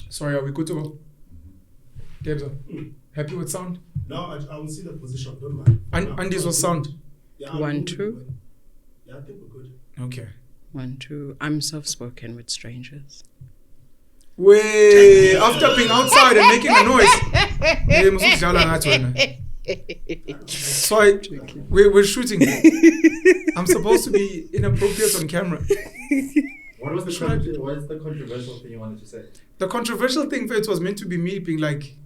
Sorry, are we good to go? Gebza, happy with sound? No, I will see the position, don't worry. Andiswa sound? Yeah, 1, 2. Yeah, I think we're good. Okay. 1, 2. I'm soft-spoken with strangers. Way after being outside and making a noise. So we're shooting. I'm supposed to be inappropriate on camera. What is the controversial thing you wanted to say? The controversial thing for it was meant to be me being like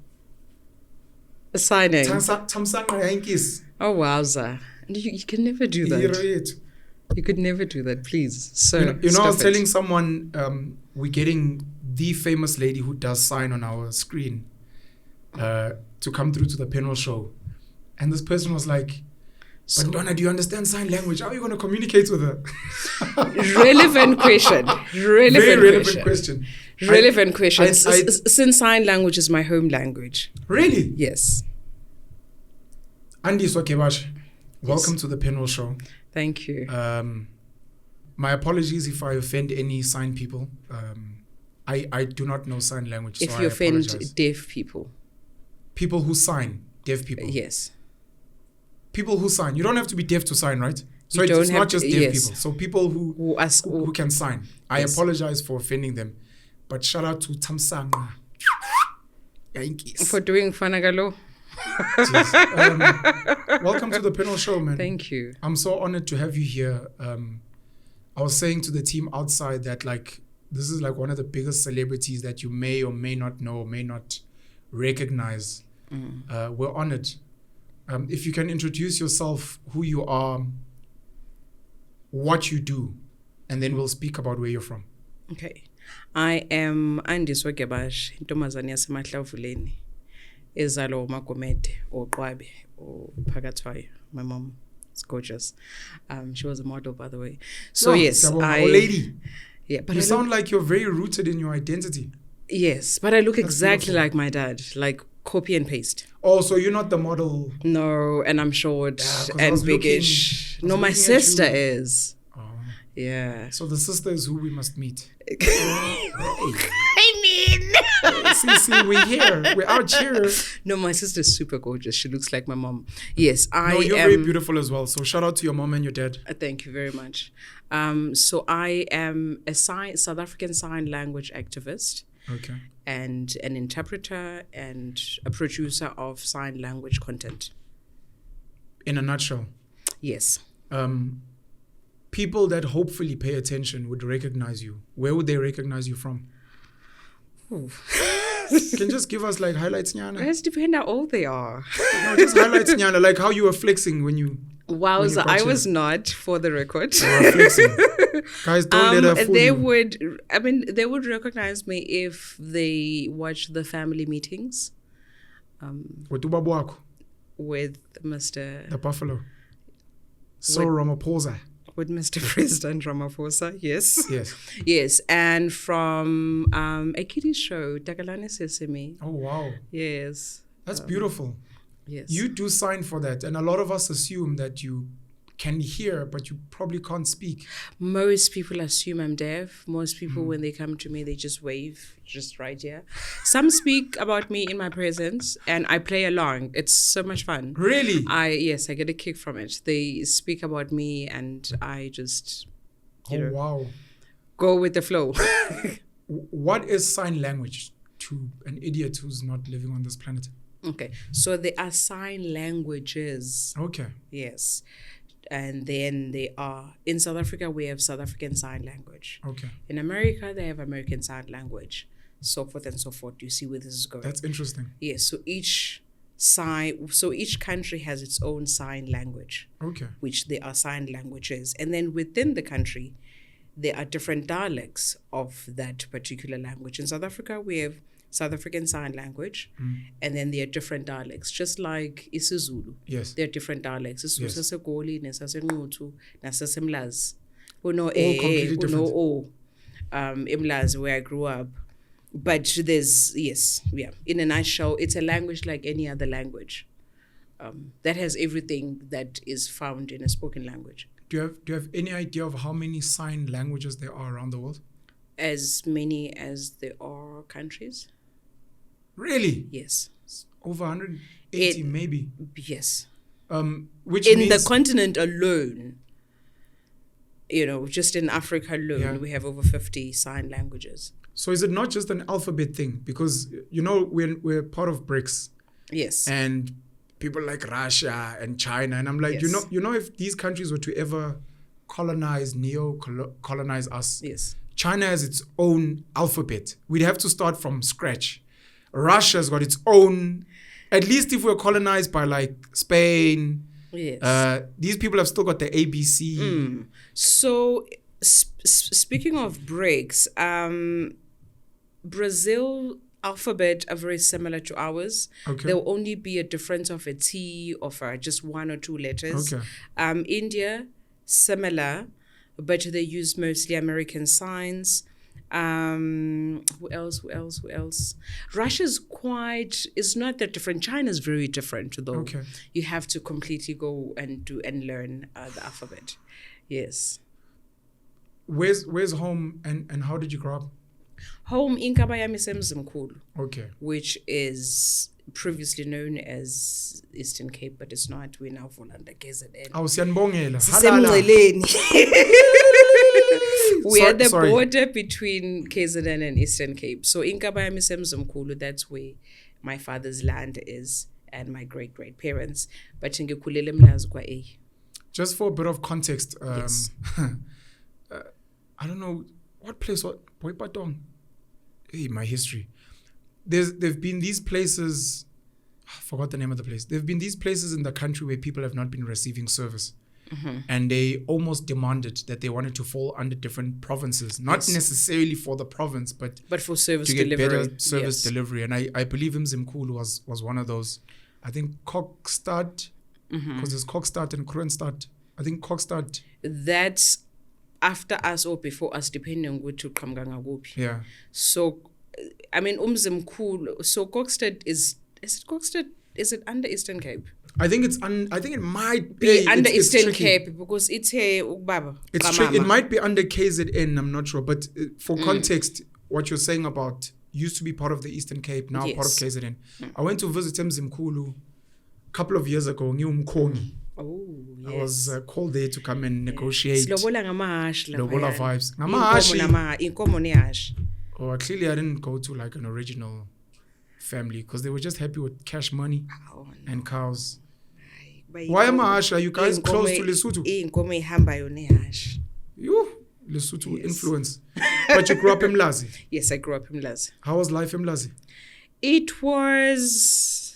Signing. Tamsanga Yankees. Oh, wowza. You can never do that. You could never do that, please. So you know I was telling someone we're getting the famous lady who does sign on our screen to come through to the Penuel show. And this person was like, but Donna, do you understand sign language? How are you going to communicate with her? Relevant question. Very relevant question. Relevant question. Since sign language is my home language. Really? Yes. Andiswa Gebashe, welcome to the Penuel show. Thank you. My apologies if I offend any sign people. I do not know sign language, if so you I offend apologize. deaf people. People who sign, deaf people. Yes. People who sign. You don't have to be deaf to sign, right? So You it's don't not have just to- deaf yes. people. So people who can sign. I Yes. apologize for offending them. But shout out to Tamsanga Yankees. For doing Fanagalo. Welcome to the Penuel show, man. Thank you. I'm so honored to have you here. I was saying to the team outside that this is one of the biggest celebrities that you may or may not know, may not recognize. We're honored. If you can introduce yourself, who you are, what you do, and then we'll speak about where you're from. Okay. I am Andiswa Gebashe, intombazane yaseMahlavuleni, ezalwa uMagomede oQwabe ophakathwayo. My mom is gorgeous. She was a model, by the way. So yes, Oh, lady. Yeah, but You I sound like you're very rooted in your identity. yes, but I look That's exactly beautiful. like my dad, like copy and paste. Oh, so you're not the model. No, and I'm short 'cause I and was biggish. looking- I was No, my looking at you. sister is. Oh. Yeah. So the sister is who we must meet. I mean. See, we're here. We're out here. No, my sister is super gorgeous. She looks like my mom. Yes, I No, you're am. very beautiful as well. So shout out to your mom and your dad. Thank you very much. So I am a South African sign language activist Okay. and an interpreter and a producer of sign language content. In a nutshell, Yes. people that hopefully pay attention would recognize you. Where would they recognize you from? Ooh. You can just give us highlights, Nyana. Let's depend how old they are. No, just highlights, Nyana, like how you were flexing when you Wowza, got I here. was not, for the record. were flexing. Guys, don't let her fool they you. they would recognize me if they watch the family meetings With ubaba wakho, with Mr. the buffalo. So Ramaphosa. with Mr. President Ramaphosa. Yes. Yes. Yes, and from a kiddie show, Takalani Sesame. Oh, wow. Yes. That's beautiful. Yes. You do sign for that. And a lot of us assume that you can hear, but you probably can't speak. Most people assume I'm deaf. Most people, when they come to me, they just wave, just right here. Some speak about me in my presence, and I play along. It's so much fun. Really? Yes, I get a kick from it. They speak about me, and I just, Wow. go with the flow. What is sign language to an idiot who's not living on this planet? Okay, so there are sign languages. Okay. Yes. And then they are, in South Africa, we have South African Sign Language. Okay. In America, they have American Sign Language, so forth and so forth. Do you see where this is going? That's interesting. Yes, so each country has its own sign language, Okay. which they are sign languages. And then within the country, there are different dialects of that particular language. In South Africa, we have South African Sign Language, and then there are different dialects, just like isiZulu. Yes. There are different dialects. Yes. Sasegoli, Nesasengutu, Nasasemlazi. Who know completely who know O. Imlazi, where I grew up. But there's, in a nutshell, it's a language like any other language. That has everything that is found in a spoken language. Do you have any idea of how many sign languages there are around the world? As many as there are countries. Really? Yes. Over 180 maybe. Yes. Which In means the continent alone, just in Africa alone, we have over 50 sign languages. So is it not just an alphabet thing? Because, we're part of BRICS. Yes. And people like Russia and China. And I'm like, Yes. if these countries were to ever colonize us, Yes. China has its own alphabet. We'd have to start from scratch. Russia's got its own, at least if we're colonized by like Spain. Yes. These people have still got the ABC. So, speaking of BRICS, Brazil alphabet are very similar to ours. Okay. There will only be a difference of a T or just one or two letters. Okay. India, similar, but they use mostly American signs. Who else? Russia's it's not that different. China's very different though. Okay. You have to completely go and learn the alphabet. Yes. Where's home and how did you grow up? Home in Kabayami Semzimkulu, Okay. which is previously known as Eastern Cape, but it's not. We're now fall under KZN. Siyanibongela. Sisemngceleni. We're at the Sorry. border between KZN and Eastern Cape. So in Kabayami Semzimkulu, that's where my father's land is and my great-great-parents. But ngikhulele Mlazi kwa A. Just for a bit of context, Yes. I don't know what place. Boipatong. Hey, my history. There've been these places. I forgot the name of the place. There've been these places in the country where people have not been receiving service, and they almost demanded that they wanted to fall under different provinces, not necessarily for the province, but for service to get delivery. better service Yes. delivery. And I believe Mzimkulu was one of those. I think Kokstad, because there's Kokstad and Kroonstad. I think Kokstad. That's after us or before us, depending on which Kamganga. Yeah. So, I mean, Mzimkulu. So Kokstad is it Kokstad? Is it under Eastern Cape? I think it might Be under it's Eastern tricky. Cape because it's here, Baba. It's tricky. It might be under KZN. I'm not sure, but for context, what you're saying about used to be part of the Eastern Cape, now part of Yes. KZN. I went to visit Mzimkulu a couple of years ago. Umkongi. Oh, yes. I was called there to come and negotiate. Silobola ngamahashi lapha Lobola yana. vibes. Inkomo Ngamahashi. inkomo nehashi. Oh, clearly I didn't go to like an original family because they were just happy with cash money Oh, no. and cows. Ba Why am inkomo- I? Are you guys inkomo- close to Lesotho? Inkomo ihambayo nehashi. You Lesotho Yes. influence. But you grew up in Mlazi. Yes, I grew up in Mlazi. How was life in Mlazi? It was.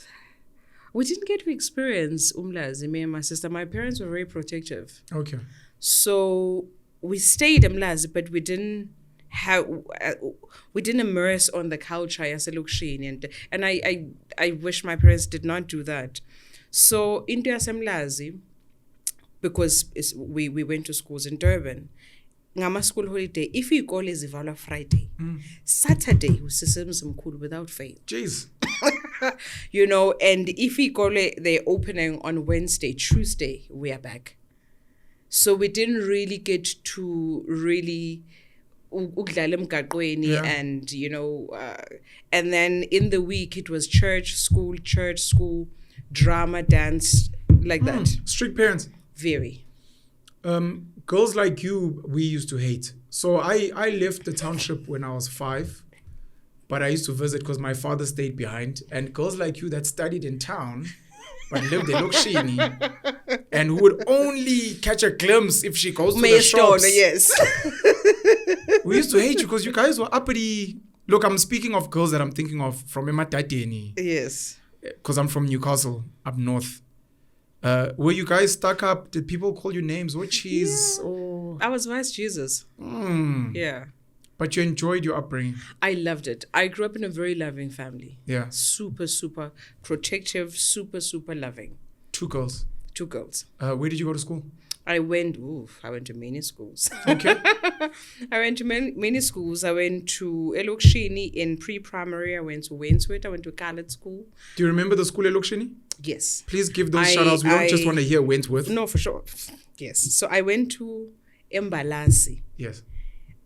We didn't get to experience Umlazi, me and my sister. My parents were very protective. Okay. So we stayed in Mlazi, but we didn't immerse on the culture yaselokishini, and I wish my parents did not do that. So into yasemlazi, because we went to schools in Durban, ngama school holiday, if you call zivalwa Friday, Saturday usisemzimkhulu without fail. Jeez. And if we call it the opening on Wednesday, Tuesday, we are back. So we didn't really get to really ukudlala emgaqweni and and then in the week it was church, school, drama, dance, like that. Strict parents. Very. Girls like you, we used to hate. So I left the township when I was 5, but I used to visit because my father stayed behind. And girls like you that studied in town but lived in Lokshini and who would only catch a glimpse if she goes to the shops. Yes. We used to hate you because you guys were uppity. Look, I'm speaking of girls that I'm thinking of from Ematateni. Yes. Because I'm from Newcastle, up north. Were you guys stuck up? Did people call you names? Or cheese? Or... I was Vice Jesus. Yeah. But you enjoyed your upbringing. I loved it. I grew up in a very loving family. Yeah. Super, super protective, super, super loving. 2 girls. 2 girls. Where did you go to school? I went to many schools. Okay. I went to many schools. I went to Elokshini in pre-primary. I went to Wainsworth. I went to Khaled School. Do you remember the school at Lokshini? Yes. Please give those shout-outs. We don't just want to hear Wentworth. No, for sure. Yes. So I went to Mbalasi. Yes.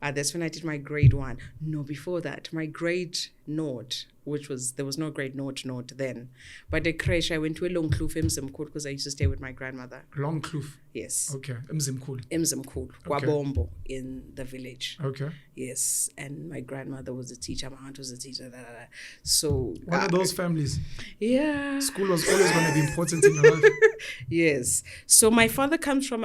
That's when I did my grade 1. No, before that, my grade 0, there was no grade 0 then. But the creche, I went to a long kloof Mzimkhulu because I used to stay with my grandmother. Long kloof. Yes. Okay. Mzimkhulu. Mzimkhulu, Kwabombo in the village. Okay. Yes, and my grandmother was a teacher, my aunt was a teacher. So one of those families. Yeah. School was always going to be important in your life. Yes. So my father comes from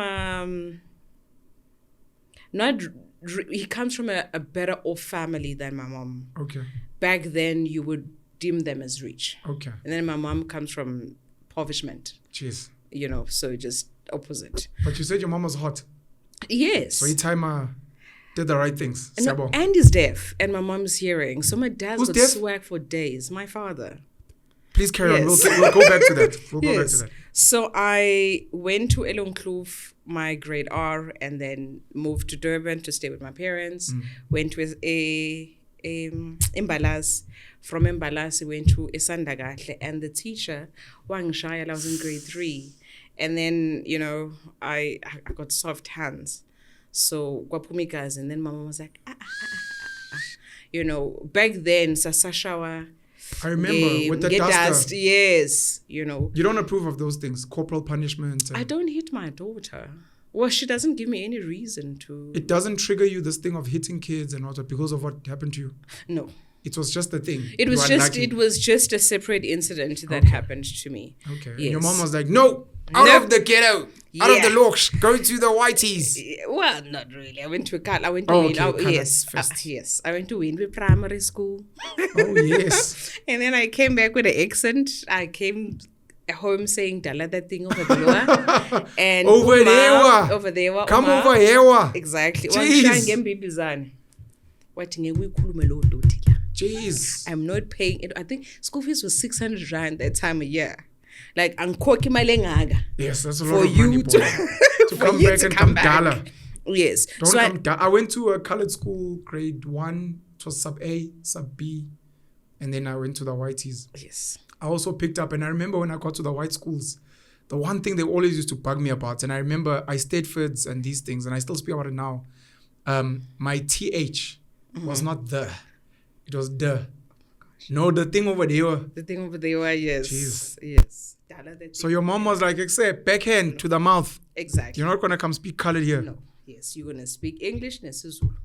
he comes from a better off family than my mom. Okay. Back then, you would deem them as rich. Okay. And then my mom comes from impoverishment. Jeez. So just opposite. But you said your mom was hot. Yes. So each time did the right things. No, and he's deaf, and my mom's hearing. So my dad's Who's got deaf? swag for days. My father. Please carry on. Yes. We'll go back to that. We'll go back to that. So I went to Elonkloof, my grade R, and then moved to Durban to stay with my parents. Went with Imbalas. From Imbalas, we went to Isandagahle, and the teacher, Wang Shaya, I was in grade 3. And then, I got soft hands. So, Kwapumikas, and then my mom was like, back then, Sasashawa. I remember with the duster. Yes, You don't approve of those things, corporal punishment. I don't hit my daughter. Well, she doesn't give me any reason to. It doesn't trigger you, this thing of hitting kids and what, because of what happened to you? No. It was just a thing. It was just a separate incident that happened to me. Okay. Yes. And your mom was like, no, out of the ghetto, out of the locks, go to the whiteys. Well, not really. I went to yes. I went to Winby Primary School. Oh, yes. And then I came back with an accent. I came home saying Dala that thing over there. And over there. Come over here. Exactly. Jeez. Jeez. I'm not paying it. I think school fees was 600 rand that time a year. Like, ankoki malengaga. Yes, that's a lot of money, boy. To come back and come Dala. Yes. I went to a colored school, grade 1. It was sub A, sub B. And then I went to the whiteys. Yes. I also picked up, and I remember when I got to the white schools, the one thing they always used to bug me about, and I remember I stayed Fids and these things, and I still speak about it now. My TH was not the. It was the. No, the thing over there. The thing over there, yes. Jeez. Yes. So your mom was like, except backhand to the mouth. Exactly. You're not going to come speak colored here. No. Yes, you're going to speak English, Nesizulu.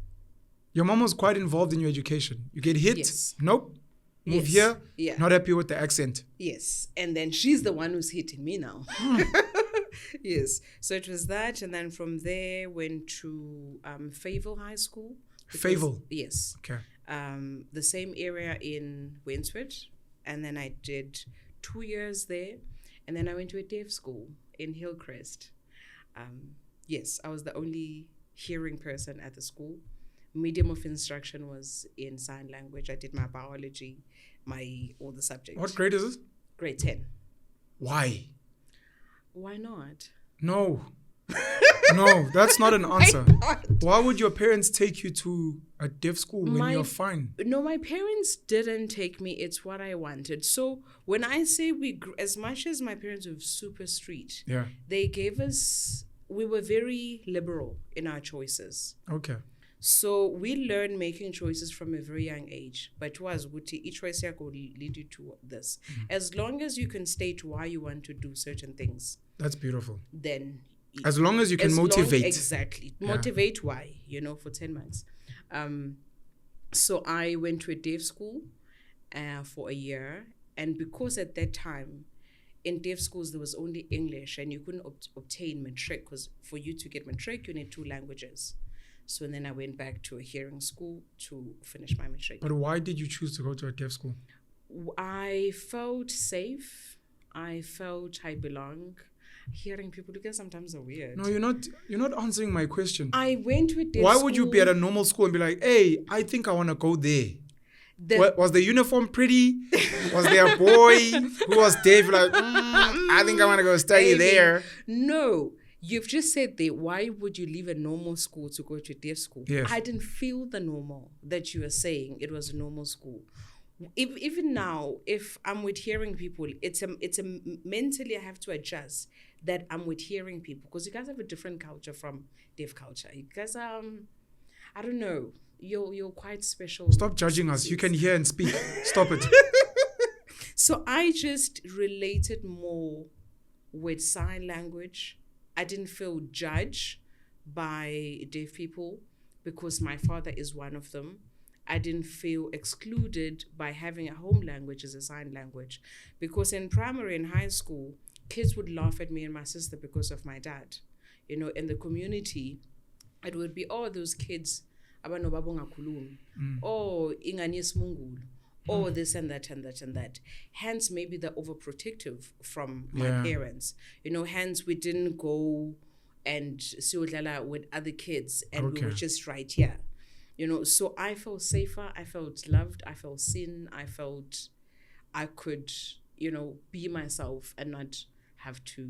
Your mom was quite involved in your education. You get hit? Yes. Nope. Move here? Yeah. Not happy with the accent. Yes. And then she's the one who's hitting me now. Yes. So it was that. And then from there, went to Fayetteville High School. Fayetteville? Yes. Okay. The same area in Wainsford. And then I did 2 years there. And then I went to a deaf school in Hillcrest. Yes, I was the only hearing person at the school. Medium of instruction was in sign language. I did my biology, all the subjects. What grade is this? Grade 10. Why? Why not? No. No, that's not an answer. Why would your parents take you to a deaf school when you're fine? No, my parents didn't take me. It's what I wanted. So when I say as much as my parents were super street, yeah, they gave us, we were very liberal in our choices. Okay. So we learned making choices from a very young age. But it was each choice will lead you to this. Mm-hmm. As long as you can state why you want to do certain things. That's beautiful. Then as long as you can motivate. Exactly. Yeah. Motivate why, for 10 months. So I went to a deaf school for a year. And because at that time, in deaf schools, there was only English and you couldn't obtain matric, because for you to get matric, you need 2 languages. So then I went back to a hearing school to finish my matric. But why did you choose to go to a deaf school? I felt safe. I felt I belong. Hearing people, because sometimes are weird. No, you're not answering my question. I went to a deaf Why school. would you be at a normal school and be like, hey, I think I want to go there? Was the uniform pretty? Was there a boy who was deaf? Like, I think I want to go study there. No. You've just said that. Why would you leave a normal school to go to a deaf school? Yes. I didn't feel the normal that you were saying. It was a normal school. Even now, if I'm with hearing people, it's a mentally I have to adjust that I'm with hearing people, because you guys have a different culture from deaf culture. You guys I don't know. You're quite special. Stop judging us. You can hear and speak. Stop it. So I just related more with sign language. I didn't feel judged by deaf people because my father is one of them. I didn't feel excluded by having a home language as a sign language, because in primary and high school, kids would laugh at me and my sister because of my dad. You know, in the community, it would be, oh, those kids, abanobabonga khulumi, oh, ingani yesmungulu, oh, this and that and that and that. Hence, maybe the overprotective from my parents. You know, hence we didn't go and siyodlala with other kids, and we were just right here. You know, so I felt safer, I felt loved, I felt seen, I felt I could, you know, be myself and not have to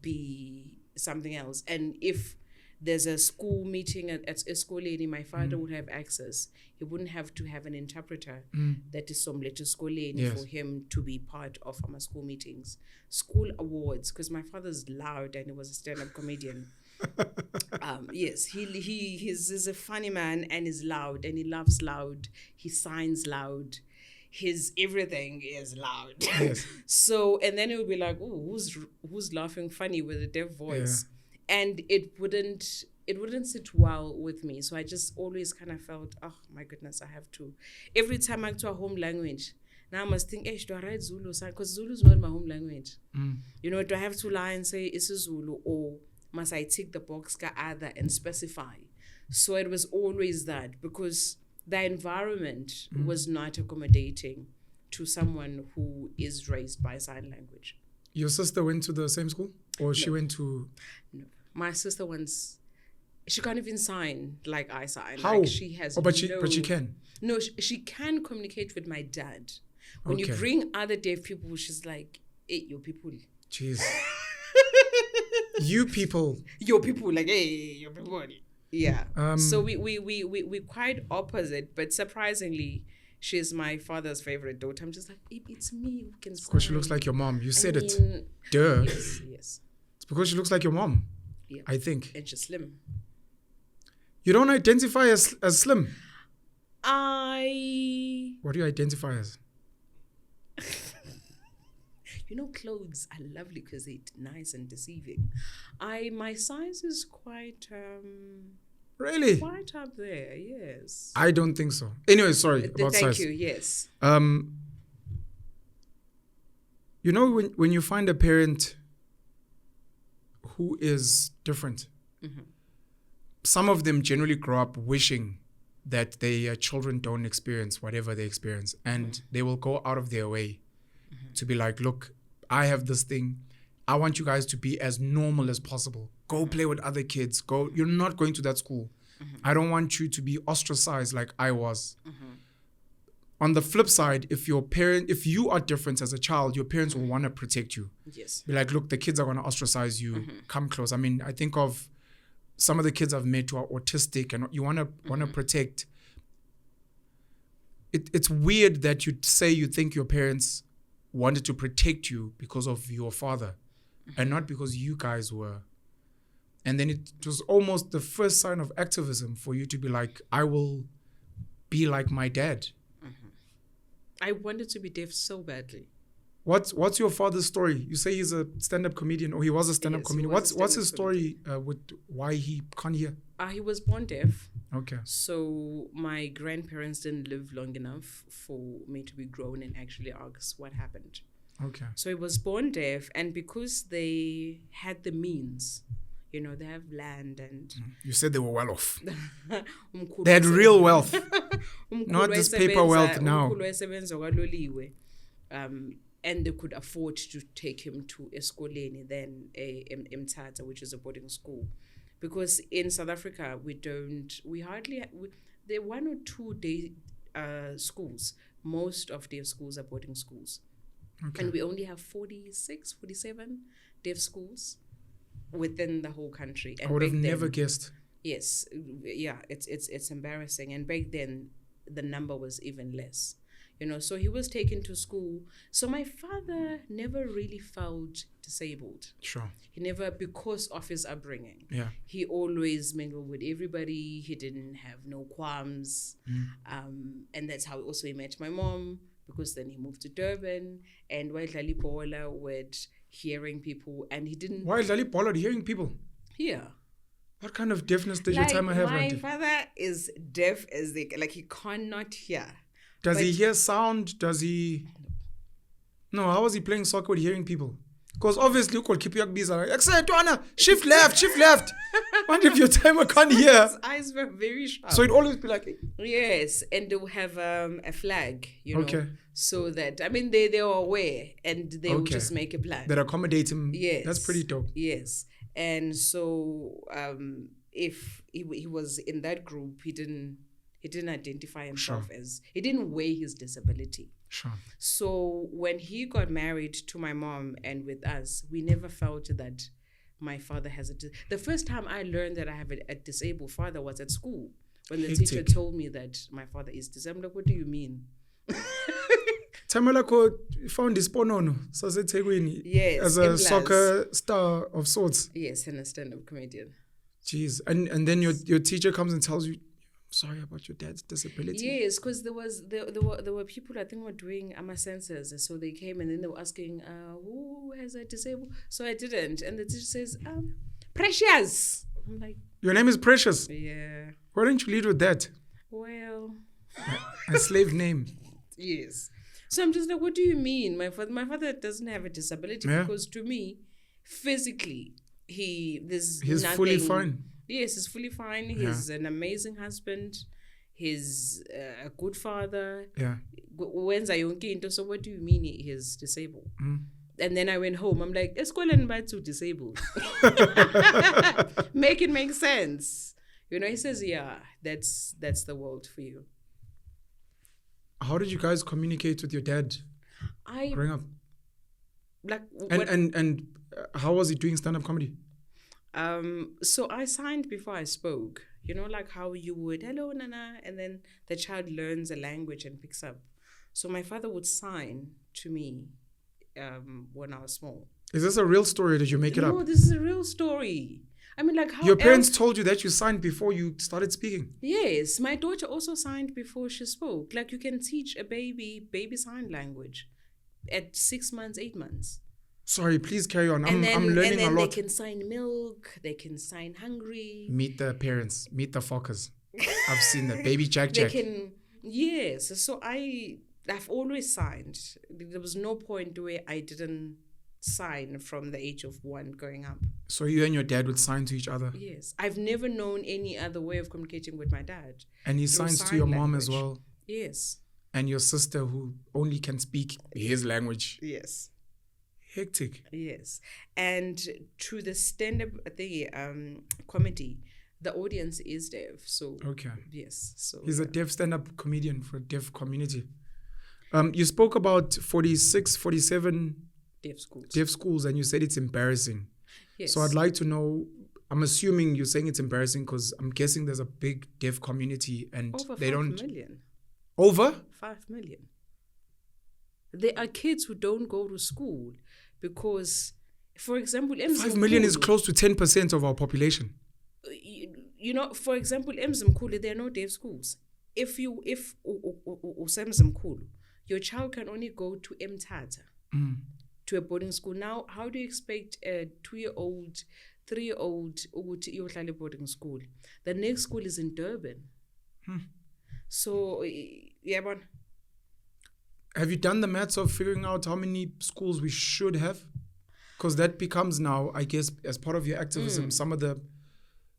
be something else. And if there's a school meeting at Eskoleni, my father would have access. He wouldn't have to have an interpreter that is somlet Eskoleni for him to be part of our school meetings. School awards, because my father's loud and he was a stand-up comedian. Yes, he's a funny man and he's loud and he laughs loud. He signs loud. His everything is loud. Yes. So, and then it would be like, oh, who's laughing funny with a deaf voice? Yeah. And it wouldn't sit well with me. So I just always kind of felt, oh my goodness, I have to. Every time I go to a home language, now I must think, do I write Zulu? Because Zulu is not my home language. You know, do I have to lie and say it's a Zulu, or must I tick the box ka other and specify? So it was always that, because the environment was not accommodating to someone who is raised by sign language. Your sister went to the same school? Or she went to... No. My sister she can't even sign like I sign. How? Like she has but she can? No, she can communicate with my dad. When you bring other deaf people, she's like, hey, your people. Jeez. You people. Your people, like, hey, your people. Yeah. So we quite opposite, but surprisingly, she's my father's favorite daughter. I'm just like, it's me who can sign. Because she looks like your mom. You said it. Duh. Yes. It's because she looks like your mom. Yeah. I think. And she's slim. You don't identify as slim? What do you identify as? You know, clothes are lovely because they're nice and deceiving. My size is quite really quite up there. Yes. I don't think so. Anyway, sorry about size. Thank you. Yes. You know, when you find a parent who is different, some of them generally grow up wishing that their children don't experience whatever they experience, and they will go out of their way to be like, look, I have this thing. I want you guys to be as normal as possible. Go play with other kids. You're not going to that school. I don't want you to be ostracized like I was. On the flip side, if you are different as a child, your parents will want to protect you. Yes. Be like, look, the kids are going to ostracize you. Come close. I mean, I think of some of the kids I've met who are autistic, and you want to protect. It's weird that you say you think your parents wanted to protect you because of your father and not because you guys were. And then it was almost the first sign of activism for you to be like, I will be like my dad. I wanted to be deaf so badly. What's your father's story? You say he's a stand-up comedian, or he was a stand-up comedian. What's his story with why he can't hear? He was born deaf. Okay. So my grandparents didn't live long enough for me to be grown and actually ask what happened. Okay. So he was born deaf, and because they had the means, you know, they have land and... You said they were well off. They had real wealth. Not this paper wealth now. And they could afford to take him to Eskoleni, then Mthatha, which is a boarding school. Because in South Africa, there are 1 or 2 day schools. Most of their schools are boarding schools. Okay. And we only have 46, 47 deaf schools within the whole country. And I would have never guessed. Yes. Yeah, it's embarrassing. And back then, the number was even less. So he was taken to school. So my father never really felt disabled. Sure. He never, because of his upbringing. Yeah. He always mingled with everybody. He didn't have no qualms. And that's how also he met my mom, because then he moved to Durban and Waidlali Bola with hearing people, and he didn't. Why is Lali Pollard hearing people? Yeah. What kind of deafness did your timer have? My Auntie? father is deaf as they, like, he cannot hear. Does he but- hear sound? Does he? No, how was he playing soccer with hearing people? Because obviously, you could keep your busy. Shift left, shift left. What if your timer can't hear? His eyes were very sharp. So it'd always be like, Yes, and they will have a flag, Okay. so that, I mean, they are aware, and they will Okay. just make a plan. that accommodate him. Yes. That's pretty dope. Yes. And so if he was in that group, he didn't identify himself as, he didn't weigh his disability. Sure. So when he got married to my mom and with us, we never felt that my father has the first time I learned that I have a disabled father was at school, when the teacher Hectic. told me that my father is disabled. Like, what do you mean? Tamela found this ponono, so Yes, as in a Blaz. soccer star of sorts. Yes, and a stand-up comedian. Jeez. And then your teacher comes and tells you, sorry about your dad's disability. Yes, because there were people, I think, were doing census, so they came and then they were asking, who has a disabled? So I didn't, and the teacher says, Precious. I'm like, Your name is Precious. yeah, Why don't you lead with that? well, A slave name. yes. So I'm just like, what do you mean? My father doesn't have a disability, Yeah. because to me, physically, there's He's nothing. fully fine. Yes, he's fully fine. He's an amazing husband. He's a good father. Yeah. Wenza yonke into. So what do you mean he's disabled? Mm. And then I went home. I'm like, eskoleni bathu disabled. Make it make sense. He says, yeah, that's the world for you. How did you guys communicate with your dad growing up? Like, And how was he doing stand-up comedy? so I signed before I spoke. Like how you would, hello, Nana, and then the child learns a language and picks up. So my father would sign to me when I was small. Is this a real story or did you make it No, up? this is a real story. I mean, like, how Your parents else- told you that you signed before you started speaking. Yes, my daughter also signed before she spoke. Like, you can teach a baby sign language at 6 months, 8 months. Sorry, please carry on. I'm and learning then a lot. they can sign milk, they can sign hungry. Meet the parents, meet the fuckers. I've seen the baby Jack They Jack. can, yes. So I've always signed. There was no point where I didn't sign from the age of 1 going up. So you and your dad would sign to each other. Yes. I've never known any other way of communicating with my dad. And he Through signs to sign your mom as language. well. Yes. And your sister who only can speak his language. Yes. Hectic. Yes. And to the stand-up comedy, the audience is deaf. So Okay. yes. So He's a deaf stand-up comedian for a deaf community. You spoke about 46, 47 deaf schools. deaf schools and you said it's embarrassing. Yes. So I'd like to know, I'm assuming you're saying it's embarrassing because I'm guessing there's a big deaf community and over they 5 don't... million. Over? 5 million. There are kids who don't go to school because, for example, 5 million is close to 10% of our population. For example, Mzimkhulu, there are no deaf schools. If Mzimkhulu, your child can only go to Mthatha, to a boarding school. Now, how do you expect a 2-year-old, 3-year-old to yohlala boarding school? The next school is in Durban. So, yeah, man. Have you done the maths of figuring out how many schools we should have? Because that becomes now, I guess, as part of your activism, some of the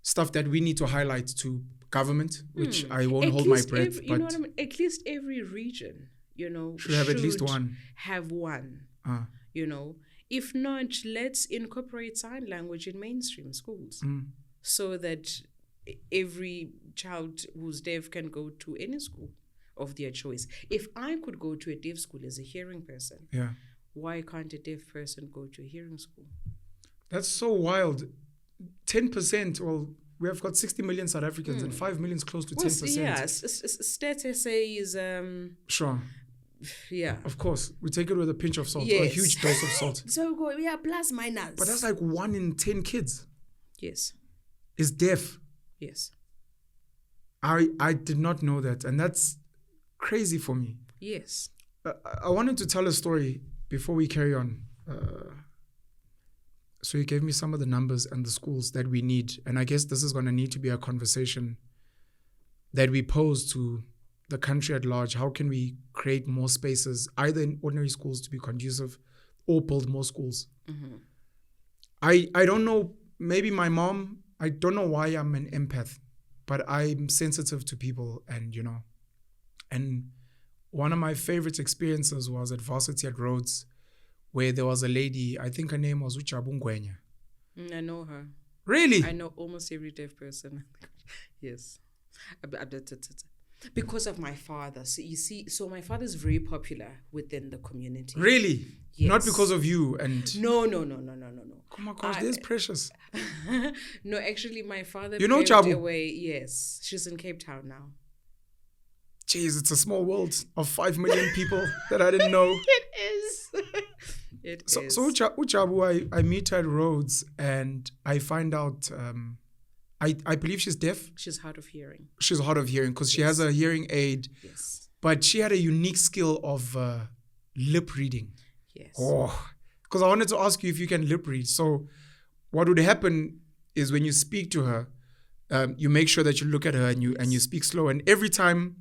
stuff that we need to highlight to government, which I won't hold my breath. You know what I mean? At least every region, should have at least one. Have one. If not, let's incorporate sign language in mainstream schools so that every child who's deaf can go to any school of their choice. If I could go to a deaf school as a hearing person, why can't a deaf person go to a hearing school? That's so wild. 10%, well, we have got 60 million South Africans and 5 million is close to 10%. Yeah, Stats SA is Sure. Yeah. Of course, we take it with a pinch of salt, or a Yes. huge dose of salt. So we go, yeah, plus minus. But that's like 1 in 10 kids Yes. is deaf. Yes. I did not know that, and that's crazy for me. Yes. I wanted to tell a story before we carry on. So you gave me some of the numbers and the schools that we need, and I guess this is going to need to be a conversation that we pose to the country at large. How can we create more spaces, either in ordinary schools to be conducive, or build more schools? Mm-hmm. I don't know, maybe my mom, I don't know why I'm an empath, but I'm sensitive to people, and one of my favorite experiences was at Varsity at Rhodes, where there was a lady, I think her name was Uchabu Ngwenya. I know her. Really? I know almost every deaf person. Yes. Because of my father. So you see, so my father is very popular within the community. Really? Yes. Not because of you and... No. Oh my gosh, this is precious. No, actually, my father You know paved Chabu? a way. Yes. She's in Cape Town now. Jeez, it's a small world of 5 million people that I didn't know. It is. So Uchabu, I meet her at Rhodes and I find out, I believe she's deaf. She's hard of hearing. She's hard of hearing because she has a hearing aid. Yes. But she had a unique skill of lip reading. Yes. Oh, because I wanted to ask you if you can lip read. So what would happen is when you speak to her, you make sure that you look at her and you speak slow. And every time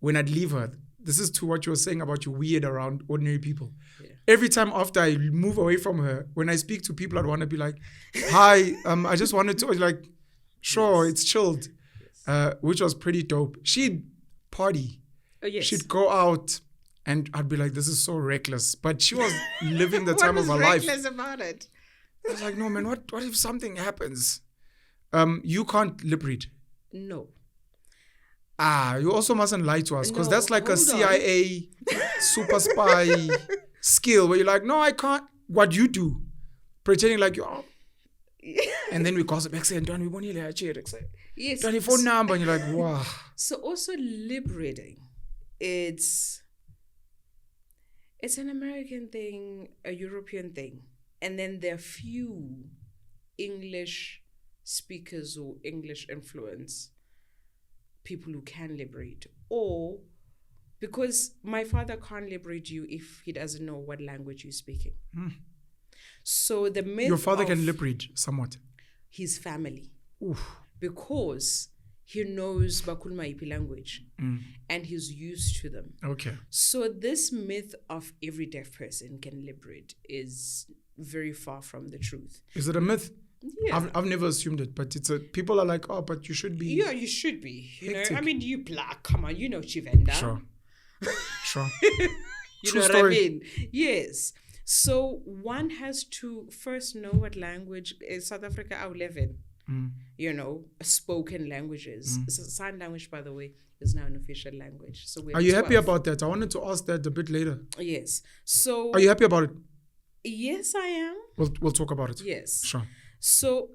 when I'd leave her, this is to what you were saying about you weird around ordinary people. Yeah. Every time after I move away from her, when I speak to people, I'd want to be like, hi, I just wanted to, like, sure, it's chilled, which was pretty dope. She'd party. Oh, yes. She'd go out and I'd be like, this is so reckless. But she was living the time of her life. What was reckless about it? I was like, no, man, what if something happens? You can't lip read. No. You also mustn't lie to us because No, that's like a hold on. CIA super spy skill where you're like, no, I can't. What you do? Pretending like you are. And then we gossip back saying, don't we want you to say, Yes. 24 number, and you're like, wow. So also lip reading, it's an American thing, a European thing, and then there are few English speakers or English influence people who can lip read, or because my father can't lip read you if he doesn't know what language you're speaking. So the myth Your father of can lip read somewhat. his family, Oof. because he knows Bakulma Ipi language and he's used to them. Okay. So this myth of every deaf person can lip read is very far from the truth. Is it a myth? Yeah. I've never assumed it, but people are like, oh, but you should be. Yeah, you should be. You know, Hectic. I mean, you black. Come on, you know Chivenda. Sure. Sure. You True know story. what I mean? Yes. So one has to first know what language is South Africa our 11. You know, spoken languages. Sign language, by the way, is now an official language. So we Are you happy 12. about that? I wanted to ask that a bit later. Yes. So Are you happy about it? yes, I am. We'll talk about it. Yes. Sure. So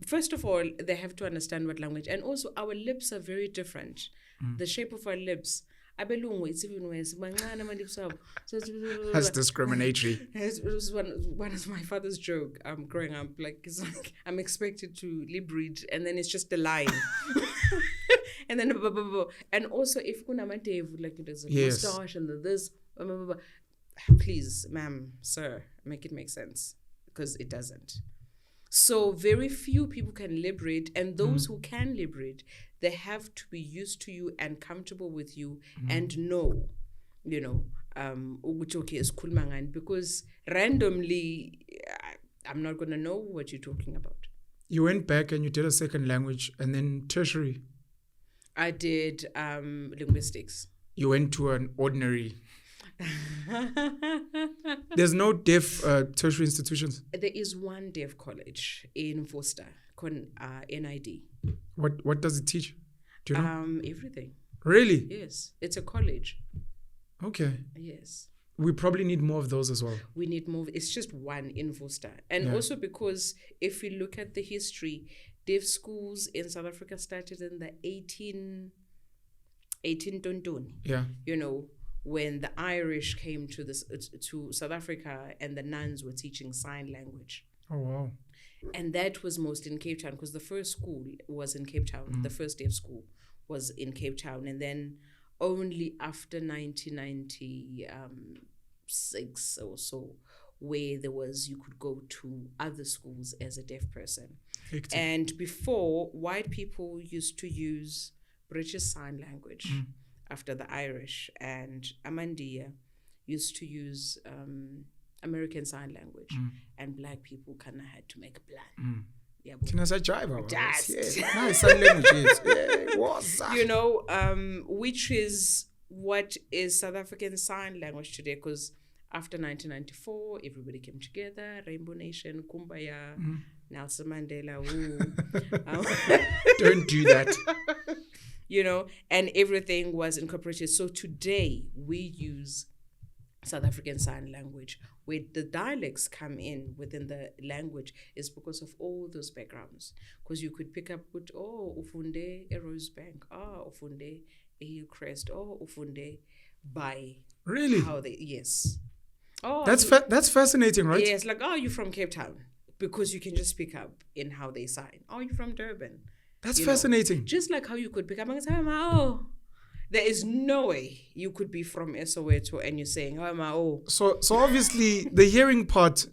first of all, they have to understand what language, and also our lips are very different. The shape of our lips. Abelungu, it's even worse. Bancane ama lips abo. So That's discriminatory. it was one of my father's joke. Growing up, like it's like I'm expected to lip read, and then it's just a line, and then blah, blah, blah. And also if kuna matevu, like there's a Yes. mustache and this, blah, blah, blah. Please, ma'am, sir, make it make sense, because it doesn't. So very few people can lip read, and those who can lip read, they have to be used to you and comfortable with you and know, you know, which okay is cool mangan, because randomly I'm not gonna know what you're talking about. You went back and you did a second language and then tertiary. I did linguistics. You went to an ordinary. There's no deaf tertiary institutions. There is one deaf college in Worcester, NID. What does it teach? Do you know? Everything. Really? Yes, it's a college. Okay. Yes. We probably need more of those as well. We need more. It's just one in Worcester. And Yeah. also because if we look at the history, deaf schools in South Africa started in the 18 Tontoni, Yeah. you know, when the Irish came to to South Africa and the nuns were teaching sign language. Oh, wow. And that was mostly in Cape Town because the first school was in Cape Town. The first day of school was in Cape Town. And then only after 1996 or so, where you could go to other schools as a deaf person. Hectic. And before, white people used to use British Sign Language after the Irish, and Amandia used to use American Sign Language, and black people kind of had to make a plan. Yeah, Tina Sajaiva. Just. Yes. Nice sign languages. Yeah, what's that? you know, which is what is South African Sign Language today, because after 1994, everybody came together, Rainbow Nation, Kumbaya, Nelson Mandela, Don't do that. you know, and everything was incorporated. So today we use South African Sign Language, where the dialects come in within the language is because of all those backgrounds. Because you could pick up with, ufunde a Rosebank, ufunde a Hillcrest, ufunde by Really? how they, yes. Oh, That's fascinating, right? yes, like, you're from Cape Town, because you can just pick up in how they sign. Oh, you're from Durban. That's You know, fascinating. Just like how you could pick up and say, there is no way you could be from Soweto and you're saying, So obviously the hearing part,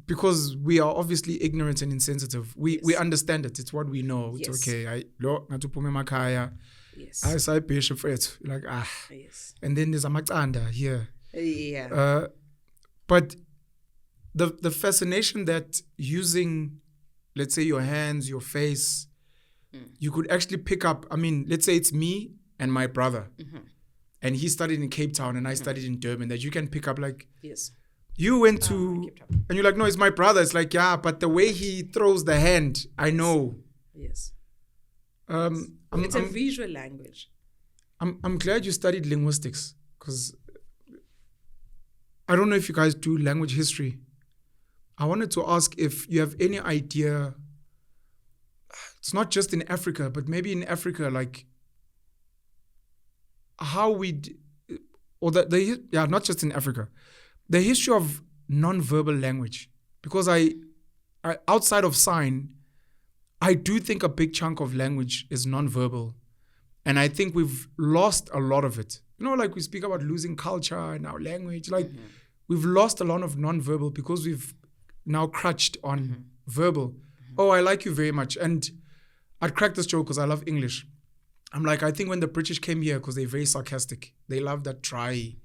because we are obviously ignorant and insensitive, we understand it. It's what we know. It's Yes. okay. Lo ngatupume emakhaya. yes, I say bishop fethu. Like yes, and then there's a macanda here. yeah, But the fascination that using, let's say, your hands, your face, you could actually pick up. I mean, let's say it's me and my brother, and he studied in Cape Town and I studied in Durban. That you can pick up, like, yes, you went to, Cape Town. and you're like, no, it's my brother. It's like, yeah, but the way he throws the hand, I know. yes. I'm It's a visual language. I'm glad you studied linguistics, because I don't know if you guys do language history. I wanted to ask if you have any idea. It's not just in Africa, but maybe in Africa, like how not just in Africa, the history of non-verbal language. Because I outside of sign, I do think a big chunk of language is non-verbal. And I think we've lost a lot of it. You know, like we speak about losing culture in our language. Like we've lost a lot of non-verbal because we've now crutched on verbal. Oh, I like you very much. And I'd crack this joke because I love English. I'm like, I think when the British came here, because they're very sarcastic, they love that dry.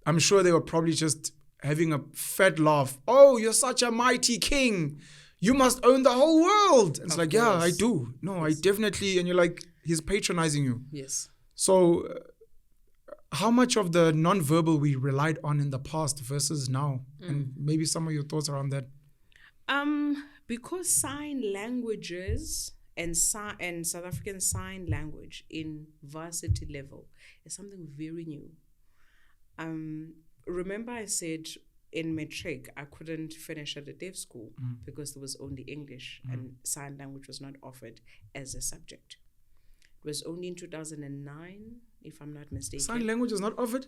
I'm sure they were probably just having a fat laugh. Oh, you're such a mighty king. You must own the whole world. And it's like, yeah, I do. No, I definitely. And you're like, he's patronizing you. Yes. So how much of the non-verbal we relied on in the past versus now? And maybe some of your thoughts around that. Because sign languages and South African Sign Language in varsity level is something very new. Remember I said in matric I couldn't finish at a deaf school because there was only English and sign language was not offered as a subject. It was only in 2009, if I'm not mistaken. Sign language is not offered?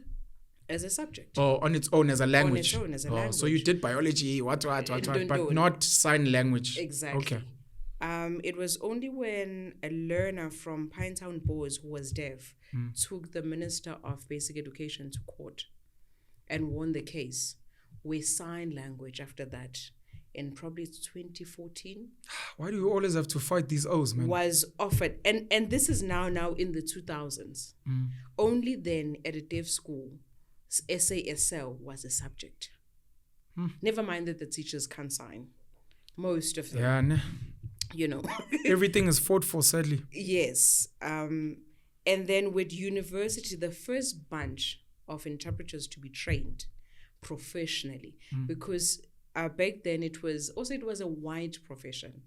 As a subject. Oh, on its own as a language. On its own as a language. So you did biology, what, No. but not sign language. Exactly. Okay. It was only when a learner from Pinetown Boys who was deaf took the Minister of Basic Education to court and won the case, where sign language after that, in probably 2014, Why do you always have to fight these O's, man? was offered. And this is now in the 2000s. Only then at a deaf school, SASL was a subject. Never mind that the teachers can't sign. Most of them. Yeah, You know. everything is fought for, sadly. Yes. And then with university, the first bunch of interpreters to be trained professionally, because back then it was a white profession.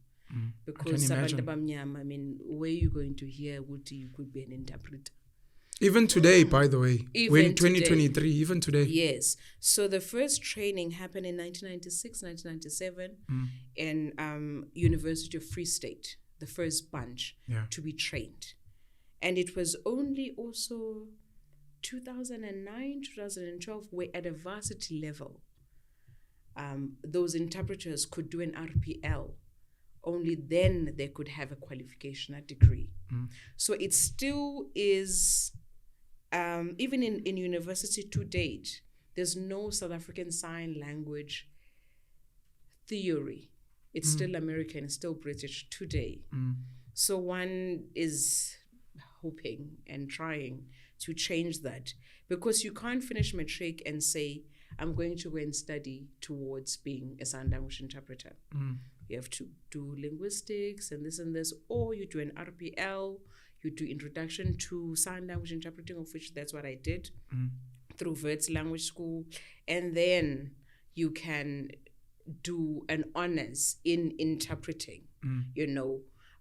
Because abantu abamnyama, I mean, where you going to hear what you could be an interpreter? Even today, by the way, Even 2023, even today. Yes. So the first training happened in 1996, 1997 in University of Free State, the first bunch to be trained. And it was only also 2009, 2012 were at a varsity level. Those interpreters could do an RPL. Only then they could have a qualification, a degree. So it still is, even in university to date, there's no South African Sign Language theory. It's still American, it's still British today. So one is hoping and trying to change that, because you can't finish matric and say, I'm going to go and study towards being a sign language interpreter. You have to do linguistics and this, or you do an RPL, you do introduction to sign language interpreting, of which that's what I did through Wits Language School, and then you can do an honors in interpreting, you know.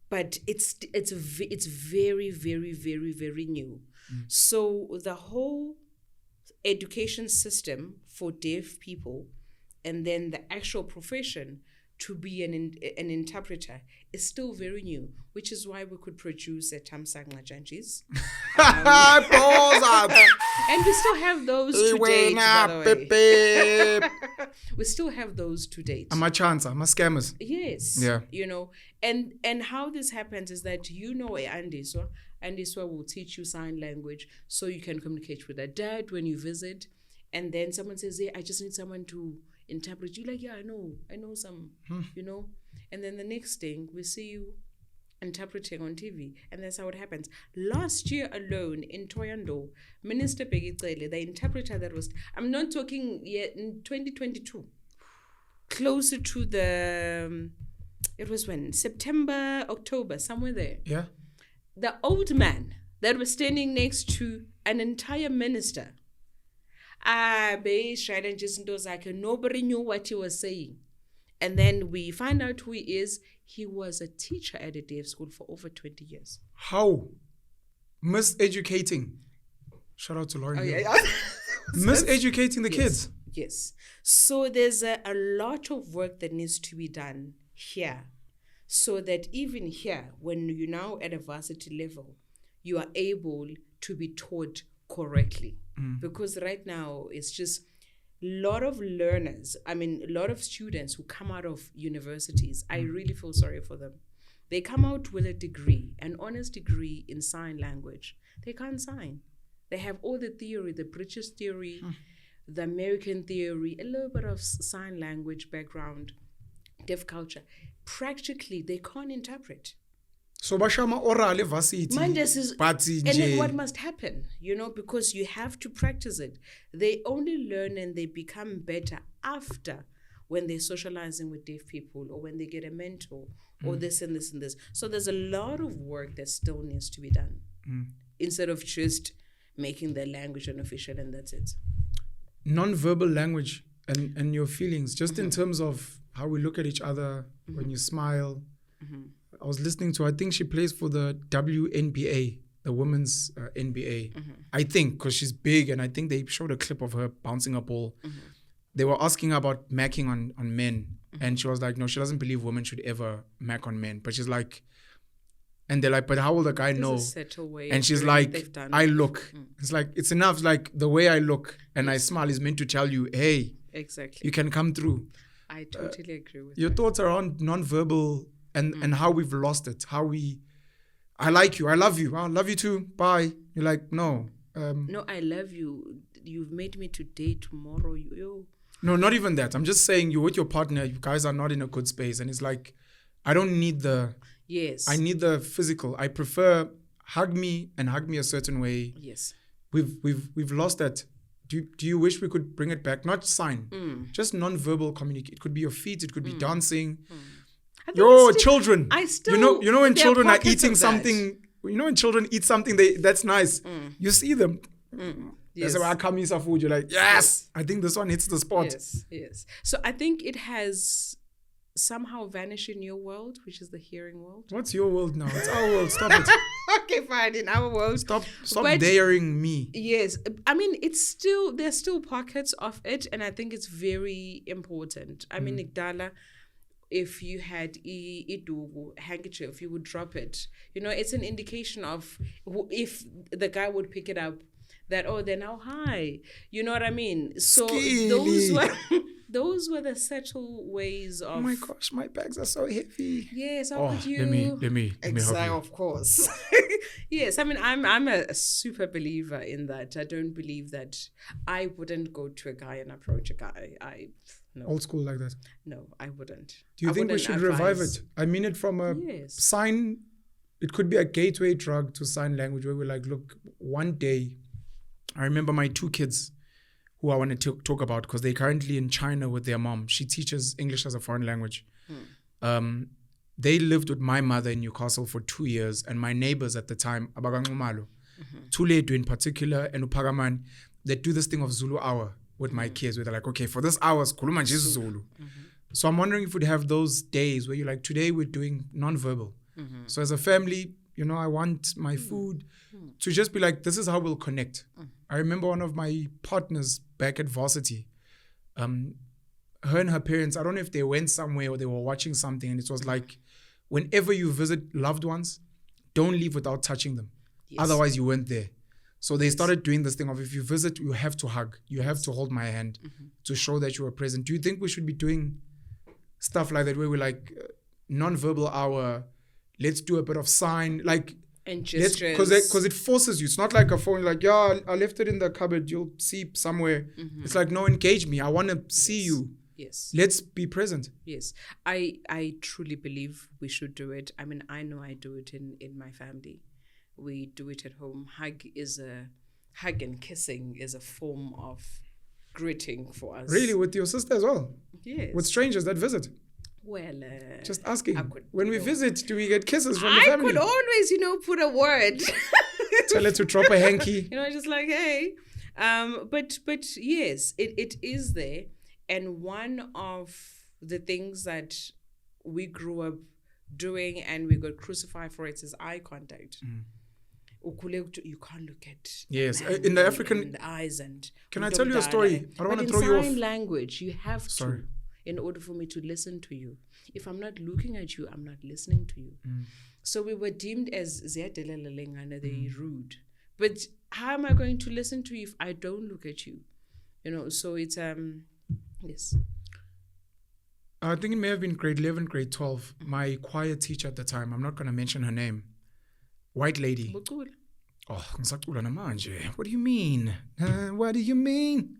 But it's very, very, very, very new. So the whole education system for deaf people, and then the actual profession to be an interpreter, is still very new, which is why we could produce a Tamsang Janjis. And we still have those to date, by the way. We still have those to date. I'm a chancer, I'm a scammers. Yes. Yeah. You know, and how this happens is that, you know, Andiswa will teach you sign language so you can communicate with a dad when you visit. And then someone says, hey, I just need someone to interpret. You're like, yeah, I know some, you know. And then the next thing, we see you interpreting on TV, and that's how it happens. Last year alone in Toyando, Minister Begitsele, the interpreter that was, I'm not talking yet in 2022, closer to the, it was when? September, October, somewhere there. Yeah. The old man that was standing next to an entire minister, nobody knew what he was saying. And then we find out who he is. He was a teacher at a deaf school for over 20 years. How? Miseducating. Shout out to Lauren. Oh, yeah. Miseducating the kids. Yes. So there's a lot of work that needs to be done here, so that even here, when you're now at a varsity level, you are able to be taught correctly. Because right now it's just a lot of learners, a lot of students who come out of universities, I really feel sorry for them. They come out with a degree, an honest degree in sign language. They can't sign. They have all the theory, the British theory, the American theory, a little bit of sign language background, deaf culture. Practically, they can't interpret. So bashama oral varsity. And then what must happen, you know, because you have to practice it. They only learn and they become better after, when they're socializing with deaf people, or when they get a mentor, or this and this and this. So there's a lot of work that still needs to be done, instead of just making the language unofficial and that's it. Non-verbal language and your feelings, just in terms of how we look at each other when you smile. I was listening to, I think she plays for the WNBA, the women's NBA. I think, because she's big, and I think they showed a clip of her bouncing a ball. They were asking her about macking on men, and she was like, no, she doesn't believe women should ever mack on men. But she's like, and they're like, but how will the guy know? And she's like, I look. It's like, it's enough. Like, the way I look and I smile is meant to tell you, hey, exactly, you can come through. I totally agree with your that. Thoughts around non-verbal and how we've lost it, I like you, I love you too, bye. You're like, no. No, I love you. You've made me today, tomorrow. No, not even that. I'm just saying, you're with your partner, you guys are not in a good space, and it's like, I don't need the... Yes. I need the physical. I prefer hug me a certain way. Yes. We've lost that. Do you wish we could bring it back? Not sign, just non-verbal communicate. It could be your feet, it could be dancing. Children. You know when children are eating something, you know when children eat something that's nice. You see them. Yes. That's why I come in some food. You're like, yes. I think this one hits the spot. Yes. So I think it has somehow vanished in your world, which is the hearing world. What's your world now? It's our world. Stop it. Okay, fine. In our world. Stop daring me. Yes. There's still pockets of it, and I think it's very important. Igdala, if you had idugu handkerchief, you would drop it. You know, it's an indication of if the guy would pick it up, that, oh, they're now high. You know what I mean? So Skilly. those were the subtle ways of. Oh my gosh, my bags are so heavy. Yes, how Oh, could you? let me help Exactly, you. of course. Yes, I mean, I'm a super believer in that. I don't believe that I wouldn't go to a guy and approach a guy. No, Old school like that. no, I wouldn't. Do you I think we wouldn't should revive advise- it? I mean it from a Yes. sign. It could be a gateway drug to sign language where we're like, look, one day, I remember my 2 kids who I want to talk about because they're currently in China with their mom. She teaches English as a foreign language. They lived with my mother in Newcastle for 2 years, and my neighbors at the time, Abaganxumalo, Tuledu in particular, and Upagaman, they do this thing of Zulu hour with my kids where they're like, okay, for this hour, Kuluma nje Zulu. So I'm wondering if we'd have those days where you're like, today we're doing non-verbal. So as a family, you know, I want my food to just be like, this is how we'll connect. I remember one of my partners back at varsity, her and her parents, I don't know if they went somewhere or they were watching something, and it was like, whenever you visit loved ones, don't leave without touching them. Yes. Otherwise you weren't there. So they started doing this thing of, if you visit, you have to hug. You have to hold my hand to show that you are present. Do you think we should be doing stuff like that where we're like, non-verbal hour, let's do a bit of sign, like, And gestures. because it forces you. It's not like a phone, you're like, yeah, I left it in the cupboard, you'll see somewhere. It's like, no, engage me. I want to see you. Yes. Let's be present. Yes, I truly believe we should do it. I mean, I know I do it in my family. We do it at home. Hug and kissing is a form of greeting for us. Really, with your sister as well? Yes. With strangers that visit? Well, Just asking. I could, When you we know, visit, do we get kisses from the I family? could always, put a word. Tell her to drop a hanky. Just like, hey. But yes, it is there. And one of the things that we grew up doing and we got crucified for it is eye contact. You can't look at Yes, a man in the African- in the eyes and. Can I tell you a story? I don't want to throw you But off. in sign language, you have Sorry. to, in order for me to listen to you. If I'm not looking at you, I'm not listening to you. So we were deemed as they're rude. But how am I going to listen to you if I don't look at you? So it's yes. I think it may have been grade 11, grade 12. My choir teacher at the time, I'm not going to mention her name, white lady. Oh, ngisacula namanje. What do you mean? What do you mean?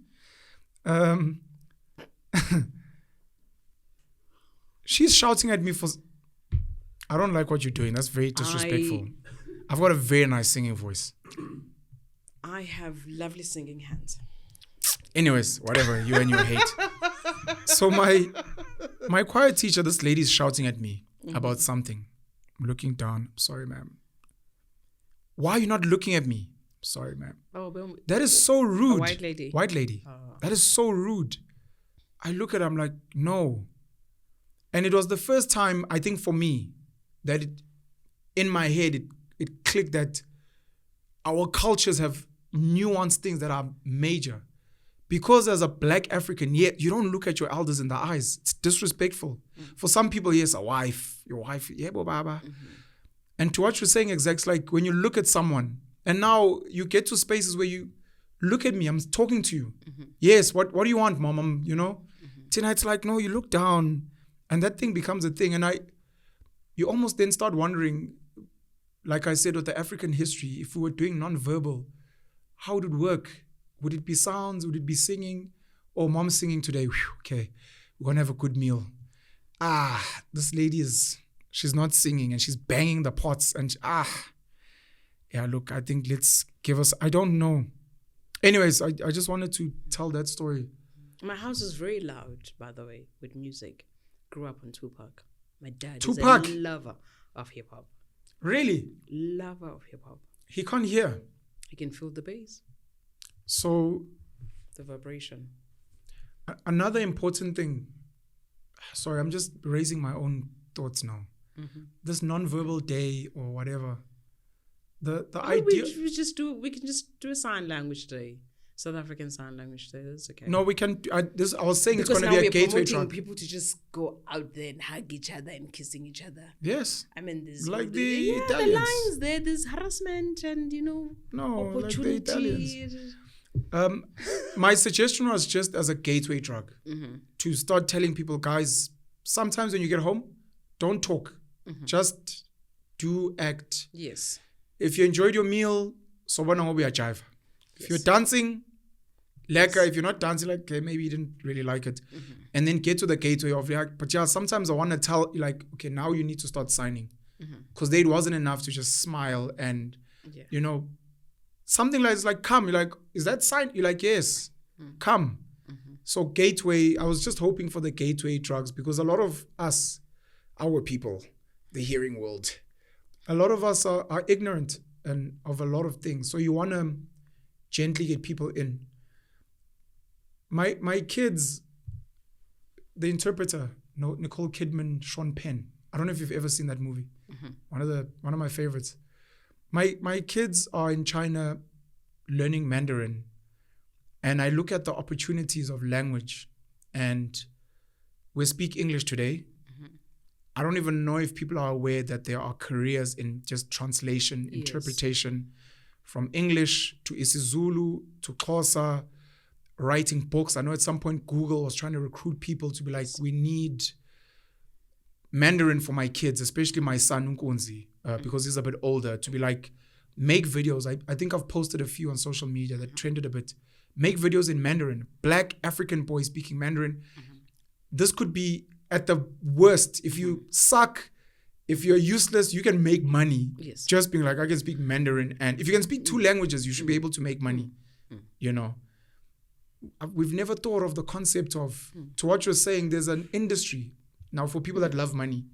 She's shouting at me for... I don't like what you're doing. That's very disrespectful. I've got a very nice singing voice. I have lovely singing hands. Anyways, whatever, you and your hate. So my choir teacher, this lady is shouting at me about something. I'm looking down. Sorry, ma'am. Why are you not looking at me? Sorry, ma'am. Oh, but That is so rude. a white lady. White lady. That is so rude. I look at her, I'm like, no. And it was the first time, I think for me, that in my head, it clicked that our cultures have nuanced things that are major. Because as a black African, you don't look at your elders in the eyes. It's disrespectful. For some people, yes, your wife, yeah, baba. And to what you're saying exactly, like when you look at someone, and now you get to spaces where you look at me, I'm talking to you. Yes, what do you want, mom? Tonight's like, no, you look down, and that thing becomes a thing. And you almost then start wondering, like I said, with the African history, if we were doing non-verbal, how would it work? Would it be sounds? Would it be singing? Or mom singing today? Whew, okay, we're going to have a good meal. This lady she's not singing and she's banging the pots and yeah, look, I think let's give us, I don't know. Anyways, I just wanted to tell that story. My house is very loud, by the way, with music. Grew up on Tupac. My dad Tupac? is a lover of hip-hop. Really? Lover of hip-hop. He can't hear. He can feel the bass, So the vibration. another important thing, sorry, I'm just raising my own thoughts now. This non-verbal day or whatever, the idea... We can just do a sign language day. South African Sign Language. So it's okay. No, we can. I was saying because it's going now to be we're a gateway promoting drug. people to just go out there and hug each other and kissing each other. Yes. I mean, there's Like the the Italians. lines there. There's harassment and No, like the opportunity. Italians. My suggestion was just as a gateway drug to start telling people, guys, sometimes when you get home, don't talk. Just do act. Yes. If you enjoyed your meal, so when we are jive. If you're dancing, lekker. If you're not dancing, like okay, maybe you didn't really like it. And then get to the gateway of like, but yeah, sometimes I want to tell you like, okay, now you need to start signing. Because it wasn't enough to just smile and, something like come. You're like, is that sign? You're like, yes, come. So gateway, I was just hoping for the gateway drugs because a lot of us, our people, the hearing world, a lot of us are ignorant and of a lot of things. So you want to gently get people in. My kids, the interpreter, Nicole Kidman, Sean Penn. I don't know if you've ever seen that movie. One of my favorites. My kids are in China learning Mandarin, and I look at the opportunities of language, and we speak English today. I don't even know if people are aware that there are careers in just translation, interpretation, from English to isiZulu to Xhosa, writing books. I know at some point Google was trying to recruit people to be like, we need Mandarin for my kids, especially my son Nkunzi, because he's a bit older, to be like, make videos. I think I've posted a few on social media that trended a bit. Make videos in Mandarin. Black African boy speaking Mandarin. This could be at the worst. If you suck, if you're useless, you can make money. Yes. Just being like, I can speak Mandarin. And if you can speak 2 languages, you should be able to make money. We've never thought of the concept of, to what you're saying, there's an industry now for people that love money.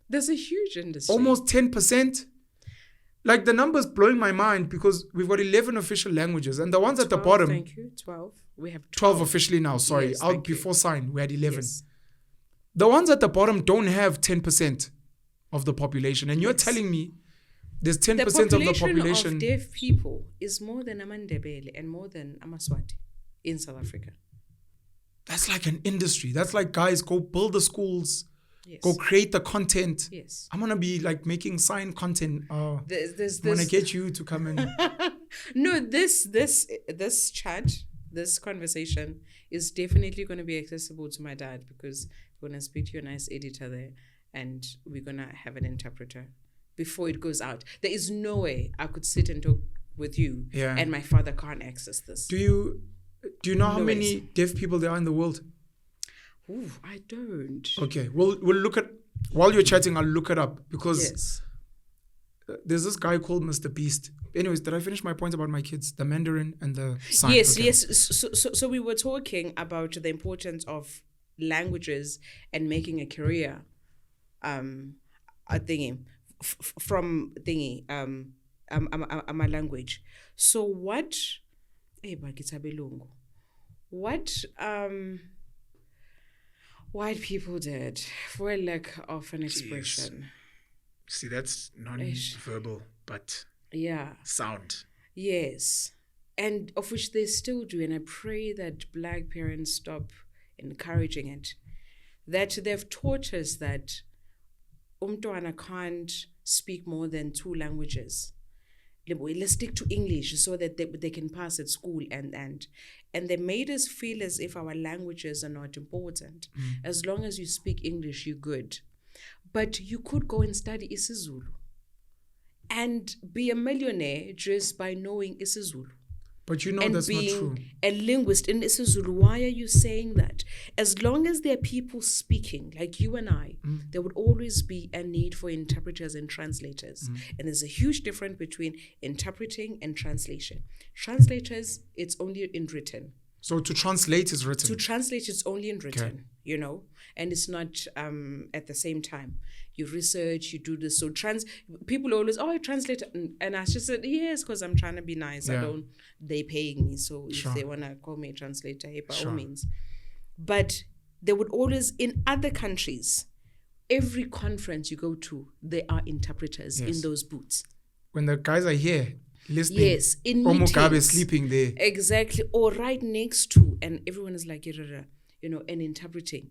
There's a huge industry. Almost 10%. Like the number's blowing my mind because we've got 11 official languages and the ones at the bottom. Thank you. 12. We have 12 officially now. Sorry. Yes, Out before sign, we had 11. Yes. The ones at the bottom don't have 10% of the population. And you're telling me there's 10% of the population. Of deaf people is more than Amandebele and more than Amaswati in South Africa. That's like an industry. That's like, guys, go build the schools. Yes. Go create the content. Yes. I'm going to be like making sign content. I'm going to get you to come in. No, this chat, this conversation is definitely going to be accessible to my dad because we're going to speak to a nice editor there and we're going to have an interpreter before it goes out. There is no way I could sit and talk with you and my father can't access this. Do you know how many deaf people there are in the world? Ooh, I don't. Okay, we'll look at, while you're chatting, I'll look it up because there's this guy called Mr. Beast. Anyways, did I finish my point about my kids, the Mandarin and the sign? Yes, okay. yes. So we were talking about the importance of languages and making a career, my language. So what white people did, for a lack of an expression. See, that's non-verbal, but sound. Yes. And of which they still do. And I pray that Black parents stop encouraging it. That they've taught us that umntwana can't speak more than 2 languages. Let's stick to English so that they can pass at school and they made us feel as if our languages are not important. As long as you speak English, you're good. But you could go and study isiZulu and be a millionaire just by knowing isiZulu. But you know and that's not being true. A linguist in isiZulu. Why are you saying that? As long as there are people speaking, like you and I, there would always be a need for interpreters and translators. And there's a huge difference between interpreting and translation. Translators, it's only in written. So to translate is written. To translate, it's only in written, and it's not at the same time. You research, you do this. So people always, I translate. And I just said, yes, because I'm trying to be nice. They paying me. So if they want to call me a translator, by all means. But there would always, in other countries, every conference you go to, there are interpreters in those booths. When the guys are here, listening. Yes, in Or meetings. Mugabe sleeping there. Exactly, or right next to, and everyone is like, and interpreting.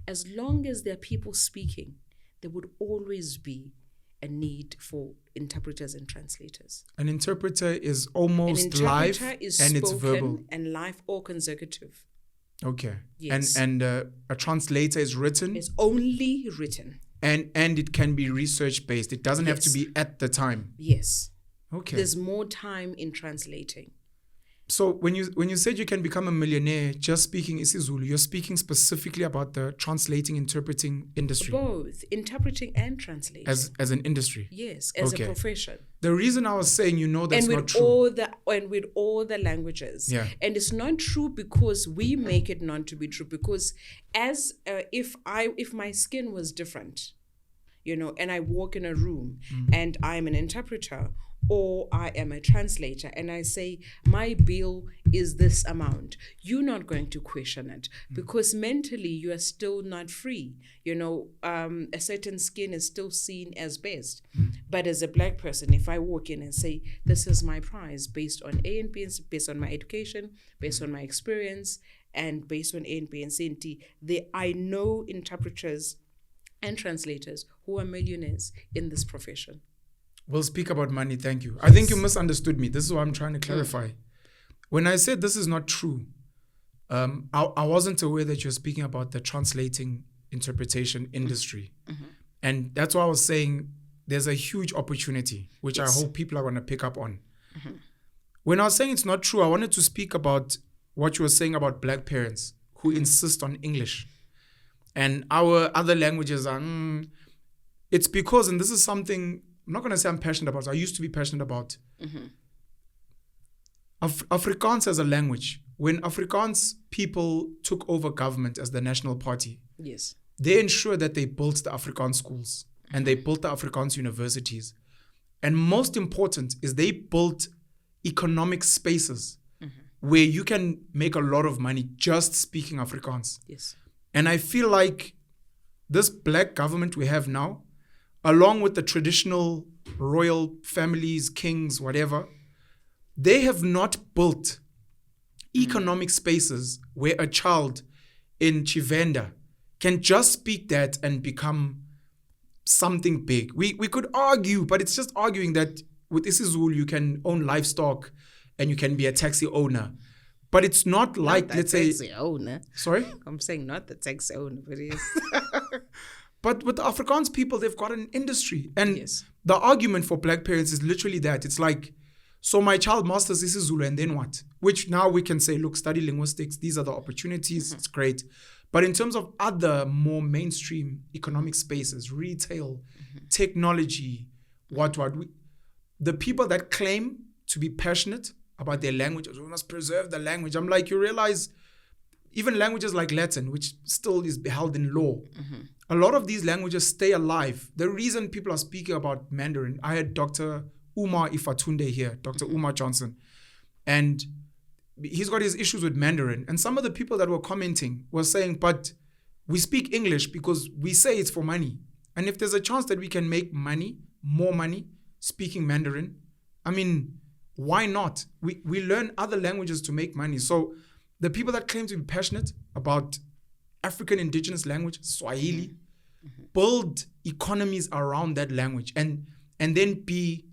As long as there are people speaking, there would always be a need for interpreters and translators. An interpreter is An almost live interpreter is and spoken it's verbal. and live or consecutive. Okay. Yes. And a translator is written It's only written. and it can be research based. It doesn't have to Yes. be at the time. Yes. Okay. There's more time in translating. So when you said you can become a millionaire just speaking isiZulu, you're speaking specifically about the translating, interpreting industry Both interpreting and translating. as an industry. Yes, as Okay. a profession. The reason I was saying, that's And not with true. with all the languages. Yeah. And it's not true because we make it not to be true. Because as if my skin was different, and I walk in a room and I'm an interpreter or I am a translator and I say my bill is this amount, you're not going to question it because mentally you are still not free. A certain skin is still seen as best. But as a black person, if I walk in and say this is my price based on A and B, based on my education, based on my experience, and based on A and B and C and D, I know interpreters and translators who are millionaires in this profession. We'll speak about money, thank you. I think you misunderstood me. This is what I'm trying to clarify. When I said this is not true, I wasn't aware that you're speaking about the translating interpretation industry. And that's why I was saying there's a huge opportunity, which Yes. I hope people are going to pick up on. When I was saying it's not true, I wanted to speak about what you were saying about black parents who insist on English. And our other languages are, it's because, and this is something, I'm not going to say I'm passionate about, I used to be passionate about. Afrikaans as a language, when Afrikaans people took over government as the national party, Yes. they ensured that they built the Afrikaans schools and they built the Afrikaans universities. And most important is they built economic spaces where you can make a lot of money just speaking Afrikaans. Yes. And I feel like this black government we have now, along with the traditional royal families, kings, whatever, they have not built economic spaces where a child in Chivenda can just speak that and become something big. We could argue, but it's just arguing that with isiZulu you can own livestock and you can be a taxi owner. But it's not like, Not let's the say... taxi owner. Sorry? I'm saying not the taxi owner, but yes. But with the Afrikaans people, they've got an industry. And Yes. the argument for black parents is literally that. It's like, so my child masters isiZulu and then what? Which now we can say, look, study linguistics. These are the opportunities. It's great. But in terms of other more mainstream economic spaces, retail, technology, the people that claim to be passionate about their languages, we must preserve the language. I'm like, you realize even languages like Latin, which still is held in law, a lot of these languages stay alive. The reason people are speaking about Mandarin, I had Dr. Umar Ifatunde here, Dr. Umar Johnson, and he's got his issues with Mandarin. And some of the people that were commenting were saying, but we speak English because we say it's for money. And if there's a chance that we can make money, more money, speaking Mandarin, I mean, why not? We learn other languages to make money. So the people that claim to be passionate about African indigenous language, Swahili, build economies around that language and then be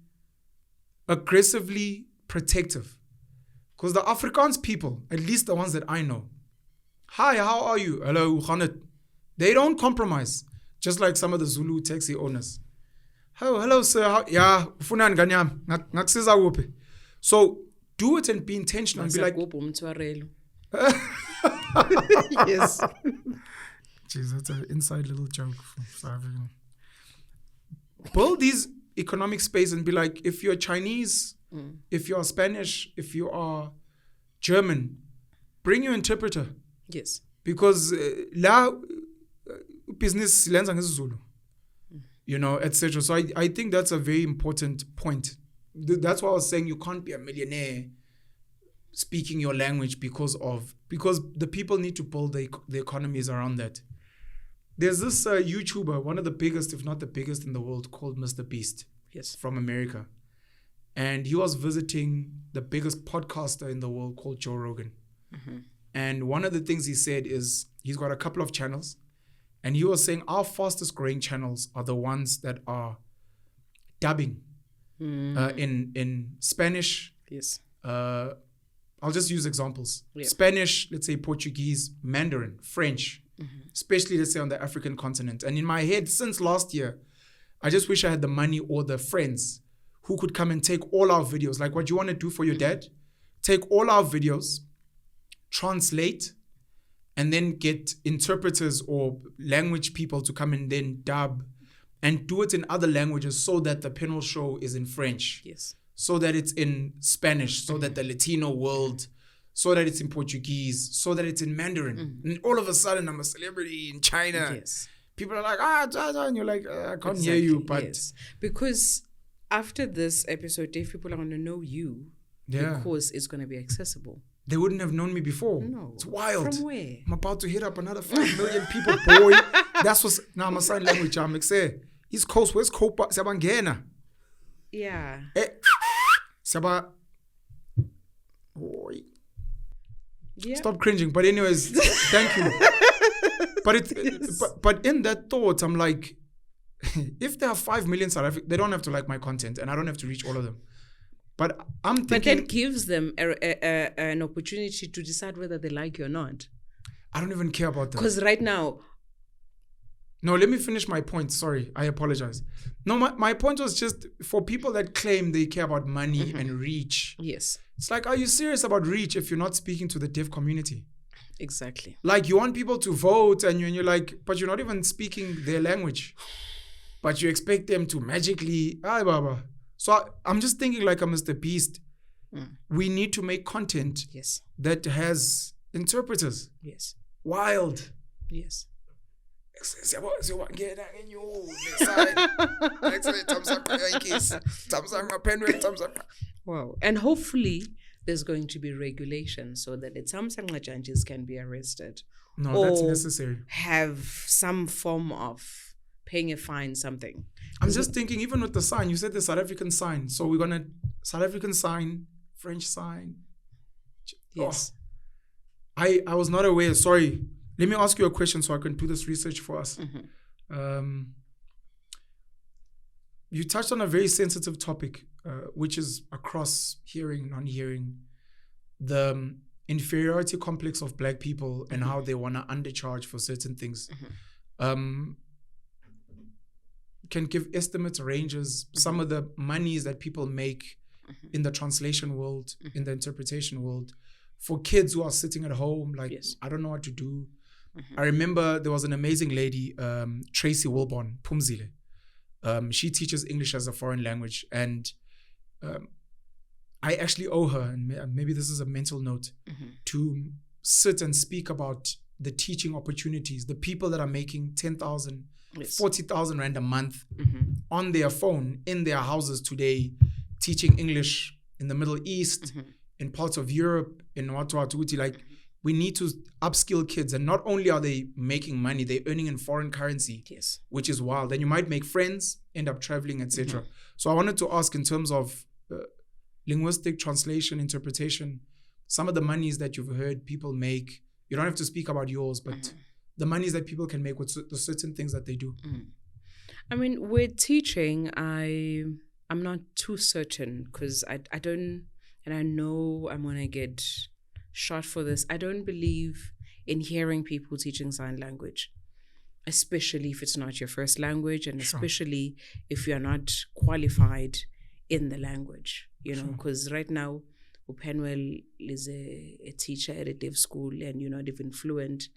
aggressively protective. Because the Afrikaans people, at least the ones that I know, hi, how are you? Hello, hoe gaan het? They don't compromise, just like some of the Zulu taxi owners. Hello, sir. Yeah, ufuna ngani yami? Ngakusiza kuphi? So do it and be intentional and be like, Yes. jeez, that's an inside little joke from South Africa. Build these economic space and be like, if you're Chinese, if you're Spanish, if you are German, bring your interpreter. Yes. Because la business lenza ngesiZulu, etc. So I think that's a very important point. That's why I was saying you can't be a millionaire speaking your language because the people need to build the economies around that. There's this YouTuber, one of the biggest, if not the biggest in the world, called Mr. Beast. Yes. From America. and he was visiting the biggest podcaster in the world called Joe Rogan. And one of the things he said is he's got a couple of channels, and he was saying our fastest growing channels are the ones that are dubbing in Spanish. Yes. I'll just use examples. Yeah. Spanish, let's say Portuguese, Mandarin, French, especially let's say on the African continent. And in my head, since last year, I just wish I had the money or the friends who could come and take all our videos. Like what you want to do for your dad, take all our videos, translate, and then get interpreters or language people to come and then dub and do it in other languages so that the Penuel show is in French. Yes. So that it's in Spanish, so that the Latino world, so that it's in Portuguese, so that it's in Mandarin. And all of a sudden, I'm a celebrity in China. Yes. People are like, and you're like, I can't hear you. But yes. Because after this episode, Dave, people are going to know you because it's going to be accessible. They wouldn't have known me before. No. It's wild. From where? I'm about to hit up another 5 million people, boy. That's what's, now I'm a sign language. I'm like, East Coast, West Coast, Sabangena. Yeah. Saba. Oi. Yeah. Stop cringing. But anyways, thank you. But in that thought, I'm like, if there are 5 million South Africans, they don't have to like my content, and I don't have to reach all of them. But I'm thinking, but that gives them an opportunity to decide whether they like you or not. I don't even care about that. Because right now, no, let me finish my point. Sorry, I apologize. No, my point was just for people that claim they care about money and reach. Yes. It's like, are you serious about reach if you're not speaking to the deaf community? Exactly. Like, you want people to vote and you're like, but you're not even speaking their language. But you expect them to magically, baba. So I'm just thinking like a Mr. Beast. We need to make content that has interpreters. Yes. Wild. Yes. Wow. And hopefully there's going to be regulation so that the Samsung judges can be arrested. No, that's necessary. Have some form of paying a fine, something. I'm just thinking, even with the sign, you said the South African sign. So we're going to South African sign, French sign. Yes. I was not aware. Sorry. Let me ask you a question so I can do this research for us. You touched on a very sensitive topic, which is across hearing, non-hearing, the inferiority complex of Black people and how they want to undercharge for certain things. Can give estimates, ranges, some of the monies that people make in the translation world, in the interpretation world, for kids who are sitting at home, like, I don't know what to do. I remember there was an amazing lady, Tracy Wilborn, Pumzile. She teaches English as a foreign language, and I actually owe her, and maybe this is a mental note, to sit and speak about the teaching opportunities, the people that are making 10,000, 40,000 Rand a month on their phone in their houses today, teaching English in the Middle East, in parts of Europe, in Watuwatuti. Like, we need to upskill kids. And not only are they making money, they're earning in foreign currency, which is wild. And you might make friends, end up traveling, etc. So I wanted to ask, in terms of linguistic translation, interpretation, some of the monies that you've heard people make, you don't have to speak about yours, but the monies that people can make with the certain things that they do. I mean, with teaching, I'm not too certain, because I don't, and I know I'm going to get shot for this. I don't believe in hearing people teaching sign language, especially if it's not your first language, and especially if you're not qualified in the language, you know, because right now, Penuel is a teacher at a deaf school and you're not even fluent,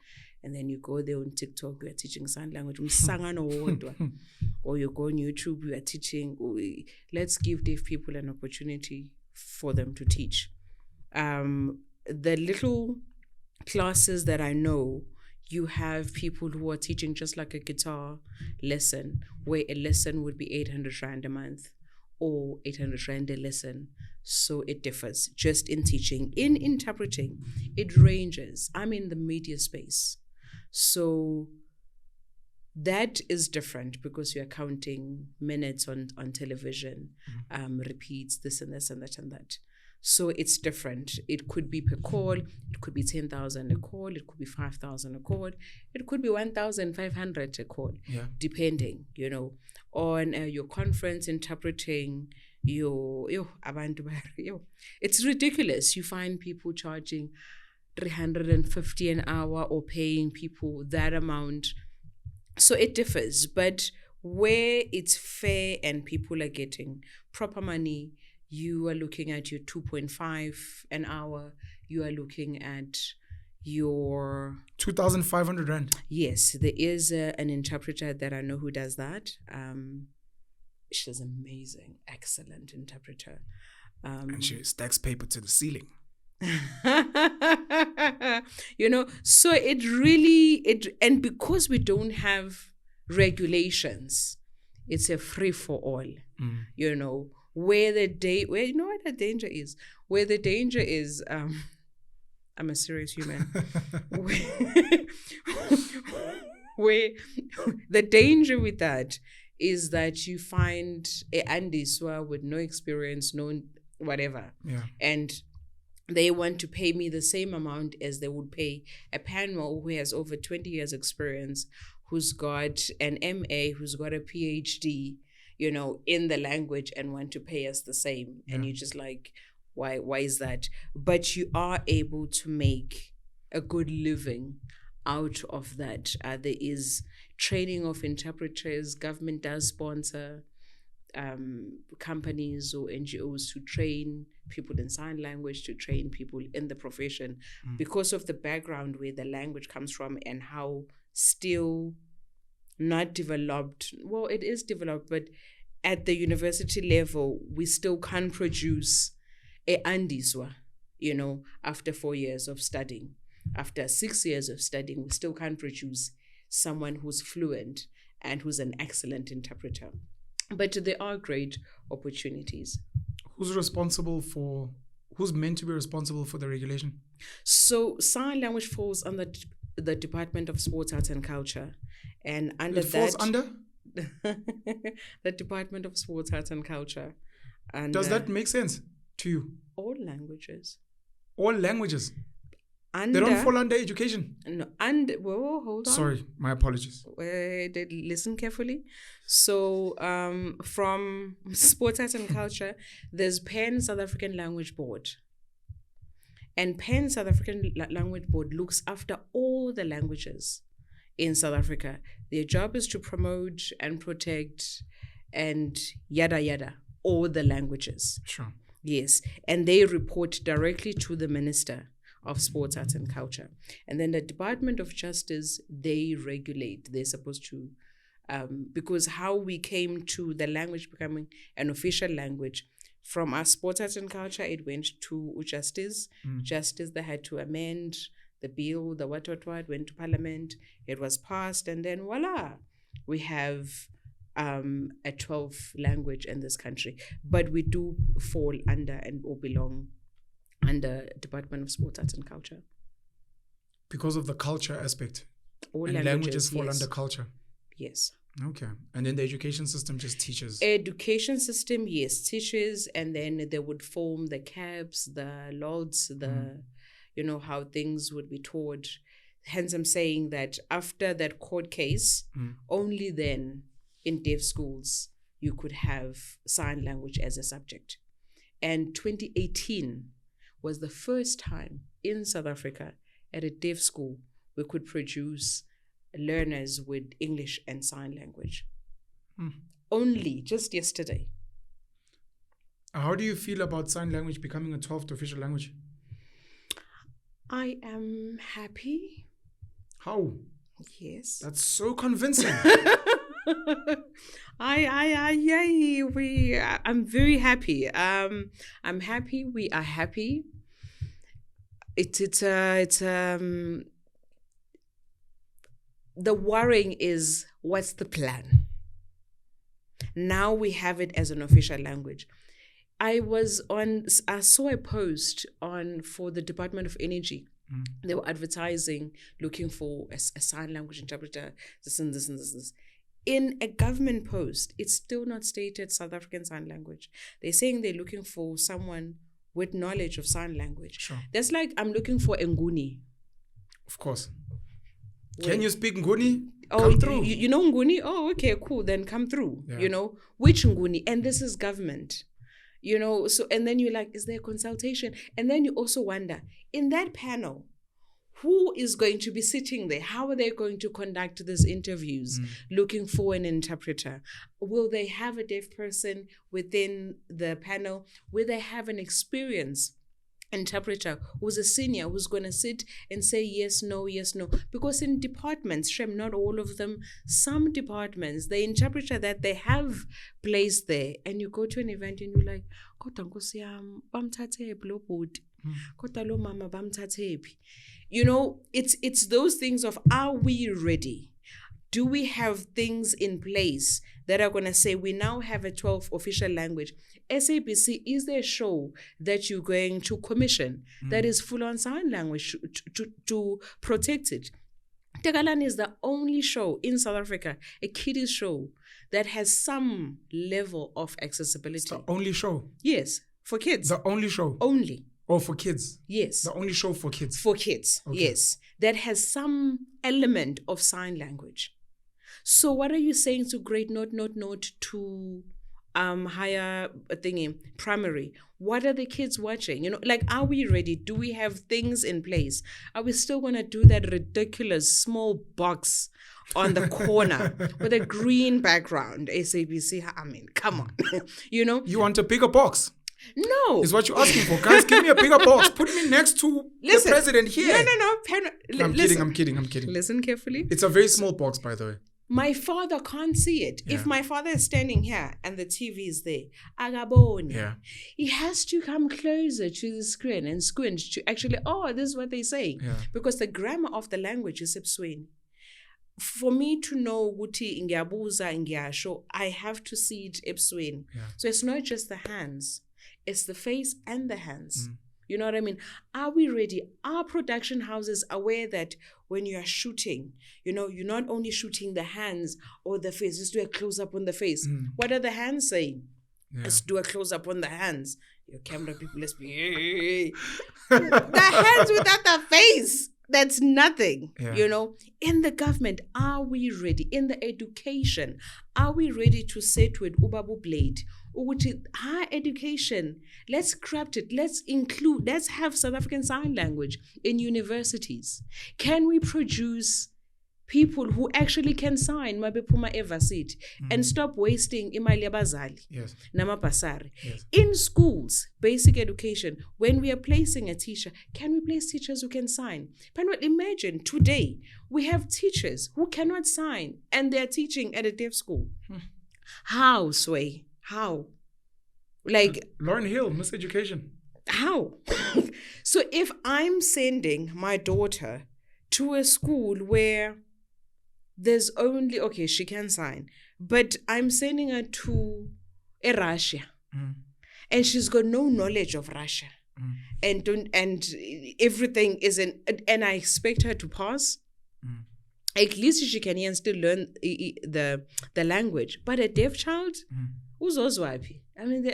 and then you go there on TikTok, you are teaching sign language, or you go on YouTube, you are teaching. Let's give deaf people an opportunity for them to teach. The little classes that I know, you have people who are teaching just like a guitar lesson, where a lesson would be 800 Rand a month or 800 Rand a lesson. So it differs just in teaching. In interpreting, it ranges. I'm in the media space. So That is different because you're counting minutes on television, repeats, this and this and that and that. So it's different. It could be per call. It could be 10,000 a call. It could be 5,000 a call. It could be 1,500 a call, depending, on your conference interpreting it's ridiculous. You find people charging 350 an hour or paying people that amount. So it differs, but where it's fair and people are getting proper money, you are looking at your 2.5 an hour. You are looking at your 2,500 rand. Yes, there is an interpreter that I know who does that. She's amazing, excellent interpreter. And she stacks paper to the ceiling. So it really, and because we don't have regulations, it's a free for all, where the danger is, I'm a serious human, where the danger with that is that you find a Andiswa with no experience, no whatever, and they want to pay me the same amount as they would pay a Penuel who has over 20 years experience, who's got an MA, who's got a PhD, in the language, and want to pay us the same. And you're just like, why is that? But you are able to make a good living out of that. There is training of interpreters. Government does sponsor companies or NGOs to train people in sign language, to train people in the profession, because of the background where the language comes from and how still not developed. Well, it is developed, but at the university level, we still can't produce a Andiswa, after 4 years of studying. After 6 years of studying, we still can't produce someone who's fluent and who's an excellent interpreter. But there are great opportunities. Who's meant to be responsible for the regulation? So sign language falls under the Department of Sports, Arts and Culture. And under it falls under? The Department of Sports, Arts and Culture. And does that make sense to you? All languages. All languages? They don't fall under education? No. Hold on. Sorry, my apologies. Listen carefully. So from Sports, Arts and Culture, there's PEN South African Language Board. And PEN South African Language Board looks after all the languages in South Africa. Their job is to promote and protect and yada yada, all the languages. Sure. Yes. And they report directly to the Minister of Sports, Arts and Culture. And then the Department of Justice, they regulate. They're supposed to, because how we came to the language becoming an official language, from our Sports, Arts and Culture, it went to Justice. Justice, they had to amend the bill, the what, went to Parliament. It was passed, and then voila, we have a 12th language in this country. But we do fall under or belong under Department of Sports, Arts and Culture. Because of the culture aspect. All and languages fall under culture. Yes. Okay. And then the education system just teaches. Education system, yes, teaches, and then they would form the CABs, the LODs, how things would be taught. Hence, I'm saying that after that court case, only then in deaf schools you could have sign language as a subject. And 2018 was the first time in South Africa at a deaf school we could produce learners with English and sign language. Only just yesterday. How do you feel about sign language becoming a 12th official language? I am happy. How? Yes. That's so convincing. I'm very happy. I'm happy. We are happy. The worrying is, what's the plan? Now we have it as an official language. I saw a post for the Department of Energy They were advertising, looking for a sign language interpreter, this and this and this and this. In a government post, it's still not stated South African Sign Language. They're saying they're looking for someone with knowledge of sign language. Sure. That's like I'm looking for Nguni. Of course. Can you speak Nguni? Oh, Come through. you know Nguni? Oh, okay, cool. Then come through. Yeah. You know, which Nguni? And this is government. You know, so, and then you're like, is there a consultation? And then you also wonder, in that panel, who is going to be sitting there? How are they going to conduct these interviews looking for an interpreter? Will they have a deaf person within the panel? Will they have an experienced interpreter who's a senior who's going to sit and say yes, no, yes, no? Because in departments, Shem, not all of them, some departments, the interpreter that they have placed there, and you go to an event and you're like, "Kodwa Nkosi yami, bamthathe lo bhuti. Kodwa lo mama bamthathe phi?" You know, it's those things of, are we ready? Do we have things in place that are going to say we now have a 12th official language? SABC, is there a show that you're going to commission that is full on sign language to protect it? Tegalani is the only show in South Africa, a kiddies show, that has some level of accessibility. It's the only show. Yes, for kids. The only show. Only. Oh, for kids. Yes. The only show for kids. For kids, Okay. yes. That has some element of sign language. So what are you saying to grade note to higher thingy, primary? What are the kids watching? You know, like, are we ready? Do we have things in place? Are we still going to do that ridiculous small box on the corner with a green background? SABC, I mean, come on. You know? You want a bigger box? No. Is what you're asking for. Guys, give me a bigger box. Put me next to the president here. No. I'm kidding. Listen carefully. It's a very small box, by the way. My father can't see it. Yeah. If my father is standing here and the TV is there, agaboni. Yeah. He has to come closer to the screen and squint to actually, this is what they're saying. Yeah. Because the grammar of the language is ebusweni. For me to know ukuthi ngiyabuza ngiyasho, I have to see it ebusweni. Yeah. So it's not just the hands, it's the face and the hands. You know what I mean? Are we ready? Are production houses aware that when you are shooting, you know, you're not only shooting the hands or the face, just do a close-up on the face. What are the hands saying? Yeah. Let's do a close-up on the hands. Your camera people, let's be... the hands without the face. That's nothing, Yeah. you know. In the government, are we ready? In the education, are we ready to sit with Ubabu Blade? Higher education, let's craft it, let's have South African Sign Language in universities. Can we produce people who actually can sign mabepuma evasit and stop wasting imali yabazali Yes. namabasari? Yes. In schools, basic education, when we are placing a teacher, can we place teachers who can sign? Penuel, imagine today we have teachers who cannot sign and they're teaching at a deaf school. How, Sway? How? Like, Lauren Hill, Miss Education. how? So if I'm sending my daughter to a school where there's only, okay, she can sign, but I'm sending her to Russia and she's got no knowledge of Russia and everything and I expect her to pass. At least she can still learn the language. But a deaf child, uzozwaphi? I mean,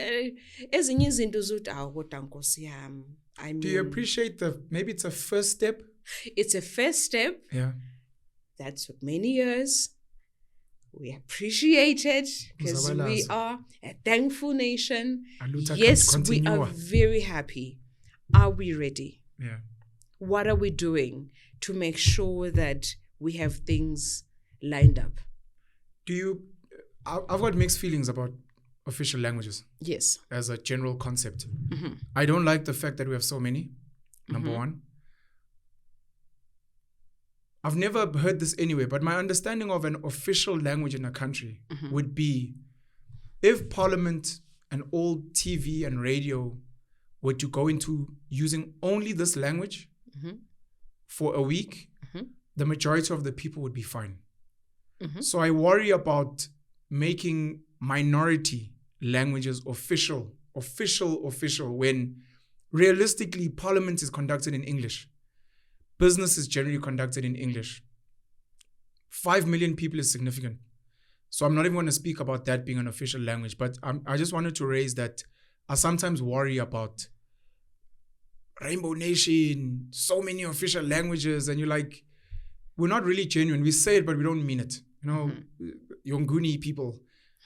ezinye izinto zokuthi kodwa Nkosi yami. I mean, Do you appreciate maybe it's a first step? it's a first step. Yeah. That took many years. We appreciate it because we are a thankful nation. Aluta Yes, we are continua. very happy. Are we ready? Yeah. What are we doing to make sure that we have things lined up? I've got mixed feelings about official languages Yes. as a general concept. I don't like the fact that we have so many, number one. I've never heard this anyway, but my understanding of an official language in a country would be if Parliament and all TV and radio were to go into using only this language for a week, the majority of the people would be fine. So I worry about making minority languages official when realistically Parliament is conducted in English. business is generally conducted in English. 5 million people is significant. So I'm not even going to speak about that being an official language, but I just wanted to raise that I sometimes worry about Rainbow Nation, so many official languages, and you're like, we're not really genuine. We say it, but we don't mean it. You know, Yonguni people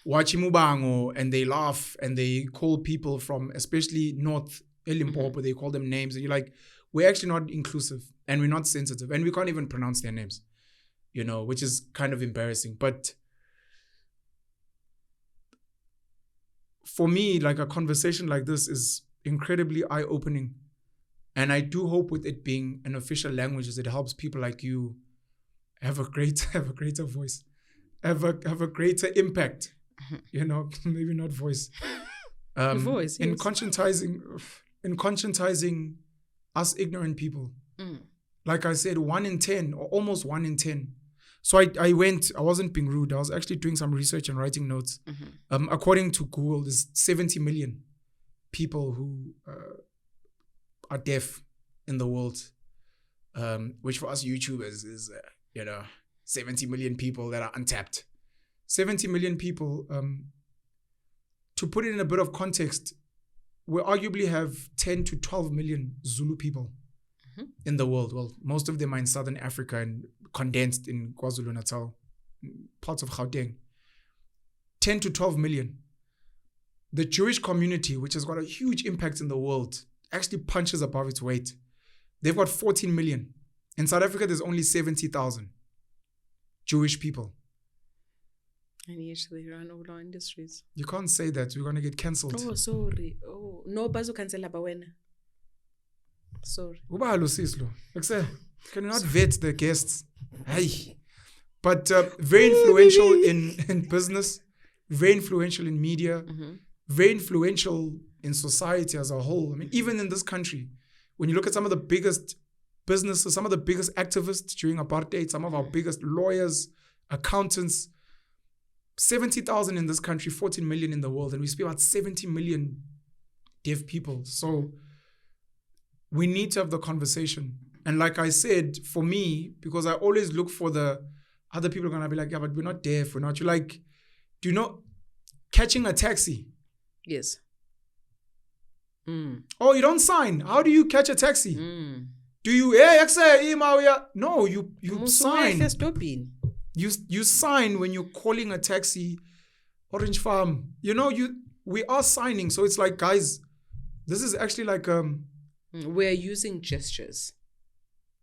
watch Mubango and they laugh and they call people from, especially North Limpopo, they call them names, and you're like, we're actually not inclusive and we're not sensitive and we can't even pronounce their names, you know, which is kind of embarrassing. But for me, like, a conversation like this is incredibly eye-opening. And I do hope with it being an official language, it helps people like you have a greater voice, have a greater impact, you know, maybe not voice. Voice, yes. In conscientizing us ignorant people. Like I said, 1 in 10 or almost 1 in 10. So I wasn't being rude. I was actually doing some research and writing notes. According to Google, there's 70 million people who are deaf in the world, which for us YouTubers is, 70 million people that are untapped. 70 million people. To put it in a bit of context, we arguably have 10 to 12 million Zulu people in the world. Well, most of them are in Southern Africa and condensed in KwaZulu-Natal, parts of Gauteng. 10 to 12 million. The Jewish community, which has got a huge impact in the world, actually punches above its weight. They've got 14 million. In South Africa, there's only 70,000 Jewish people. And yet they run all our industries. You can't say that. We're going to get cancelled. Oh, sorry. Oh, no, bazu cancel abawena. Sorry. Uba Lusislo. Can you not vet the guests? Hey. But very influential in business, very influential in media, very influential in society as a whole. I mean, even in this country, when you look at some of the biggest businesses, some of the biggest activists during apartheid, some of our biggest lawyers, accountants, 70,000 in this country, 14 million in the world, and we speak about 70 million deaf people. So we need to have the conversation. And like I said, for me, because I always look for the other people are going to be like, yeah, but we're not deaf, we're not. You're like, do you know, catching a taxi? Yes. Oh, you don't sign. How do you catch a taxi? Do you, no, you sign. You sign when you're calling a taxi, Orange Farm. You know, we are signing. So it's like, guys, this is actually like we're using gestures.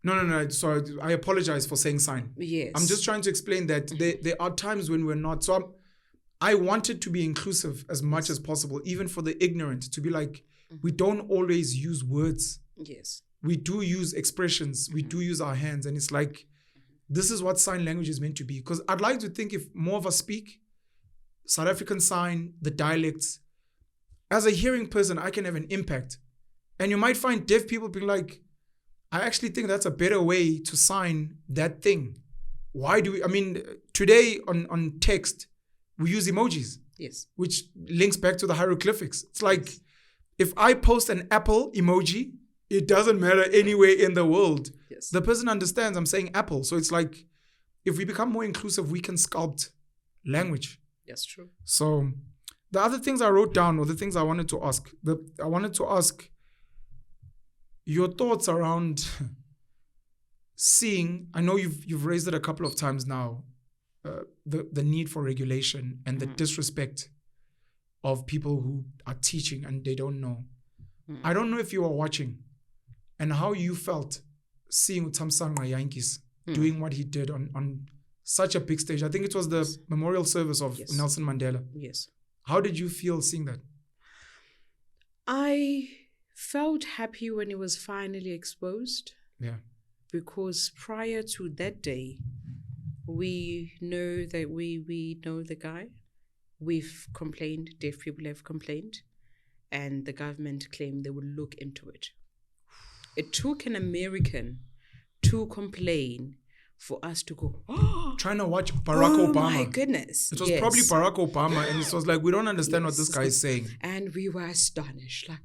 No. Sorry, I apologize for saying sign. Yes. I'm just trying to explain that there are times when we're not. So I wanted to be inclusive as much as possible, even for the ignorant, to be like, we don't always use words. Yes. We do use expressions. We do use our hands. And it's like, this is what sign language is meant to be. Because I'd like to think if more of us speak South African sign, the dialects, as a hearing person, I can have an impact. And you might find deaf people being like, I actually think that's a better way to sign that thing. Why do we, today on text, we use emojis. Yes. Which links back to the hieroglyphics. It's like, if I post an apple emoji, it doesn't matter anywhere in the world. Yes. The person understands I'm saying apple. So it's like, if we become more inclusive, we can sculpt language. That's true. So the other things I wrote down, or the things I wanted to ask, your thoughts around seeing, I know you've raised it a couple of times now, the need for regulation and the disrespect of people who are teaching and they don't know. I don't know if you were watching and how you felt seeing Thamsanqa Yankees doing what he did on such a big stage. I think it was the memorial service of Nelson Mandela. Yes. How did you feel seeing that? I felt happy when it was finally exposed. Yeah. Because prior to that day, we know that we know the guy. We've complained, deaf people have complained, and the government claimed they would look into it. It took an American to complain for us to go, trying to watch Barack Obama. Oh my goodness. It was probably Barack Obama, and it was like, we don't understand what this guy is saying. And we were astonished, like,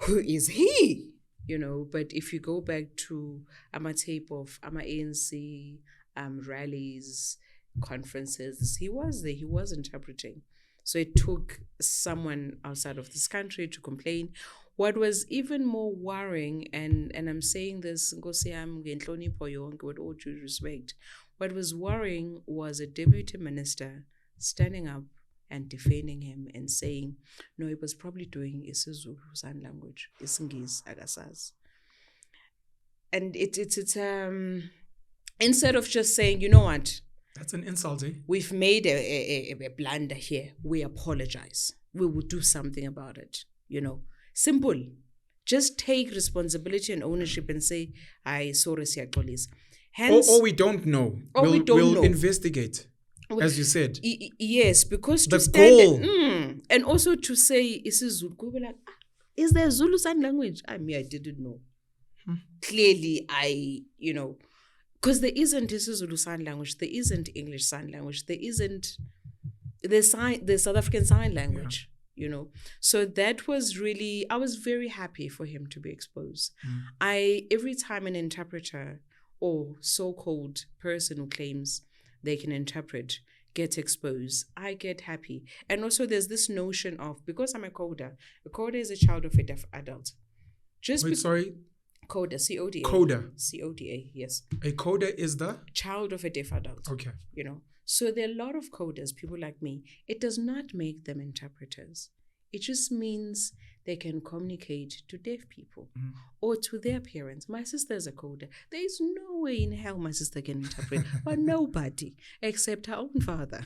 who is he? But if you go back to tape of ANC rallies, conferences, he was there, he was interpreting. So it took someone outside of this country to complain. What was even more worrying, and I'm saying this with all due respect, what was worrying was a deputy minister standing up and defending him and saying, no, he was probably doing isiZulu sign language, Isingis agasaz. And it's instead of just saying, you know what? That's an insult, eh? We've made a blunder here. We apologize. We will do something about it. Simple. Just take responsibility and ownership and say, I sorry, siyaxolisa. Hence, or we don't know. We'll investigate, as you said. Yes, because the to goal. Stand and also to say, isiZulu, go be like, is there Zulu sign language? I didn't know. Clearly, because there isn't isiZulu sign language, there isn't English sign language, there isn't the South African sign language. So that was really, I was very happy for him to be exposed. Every time an interpreter or so-called person who claims they can interpret gets exposed, I get happy. And also there's this notion of, because I'm a coder is a child of a deaf adult. Sorry? Coder, C-O-D-A. Coder. C-O-D-A, yes. A coder is the? Child of a deaf adult. Okay. So there are a lot of coders, people like me. It does not make them interpreters. It just means they can communicate to deaf people or to their parents. My sister's a coder. There is no way in hell my sister can interpret, but nobody except her own father.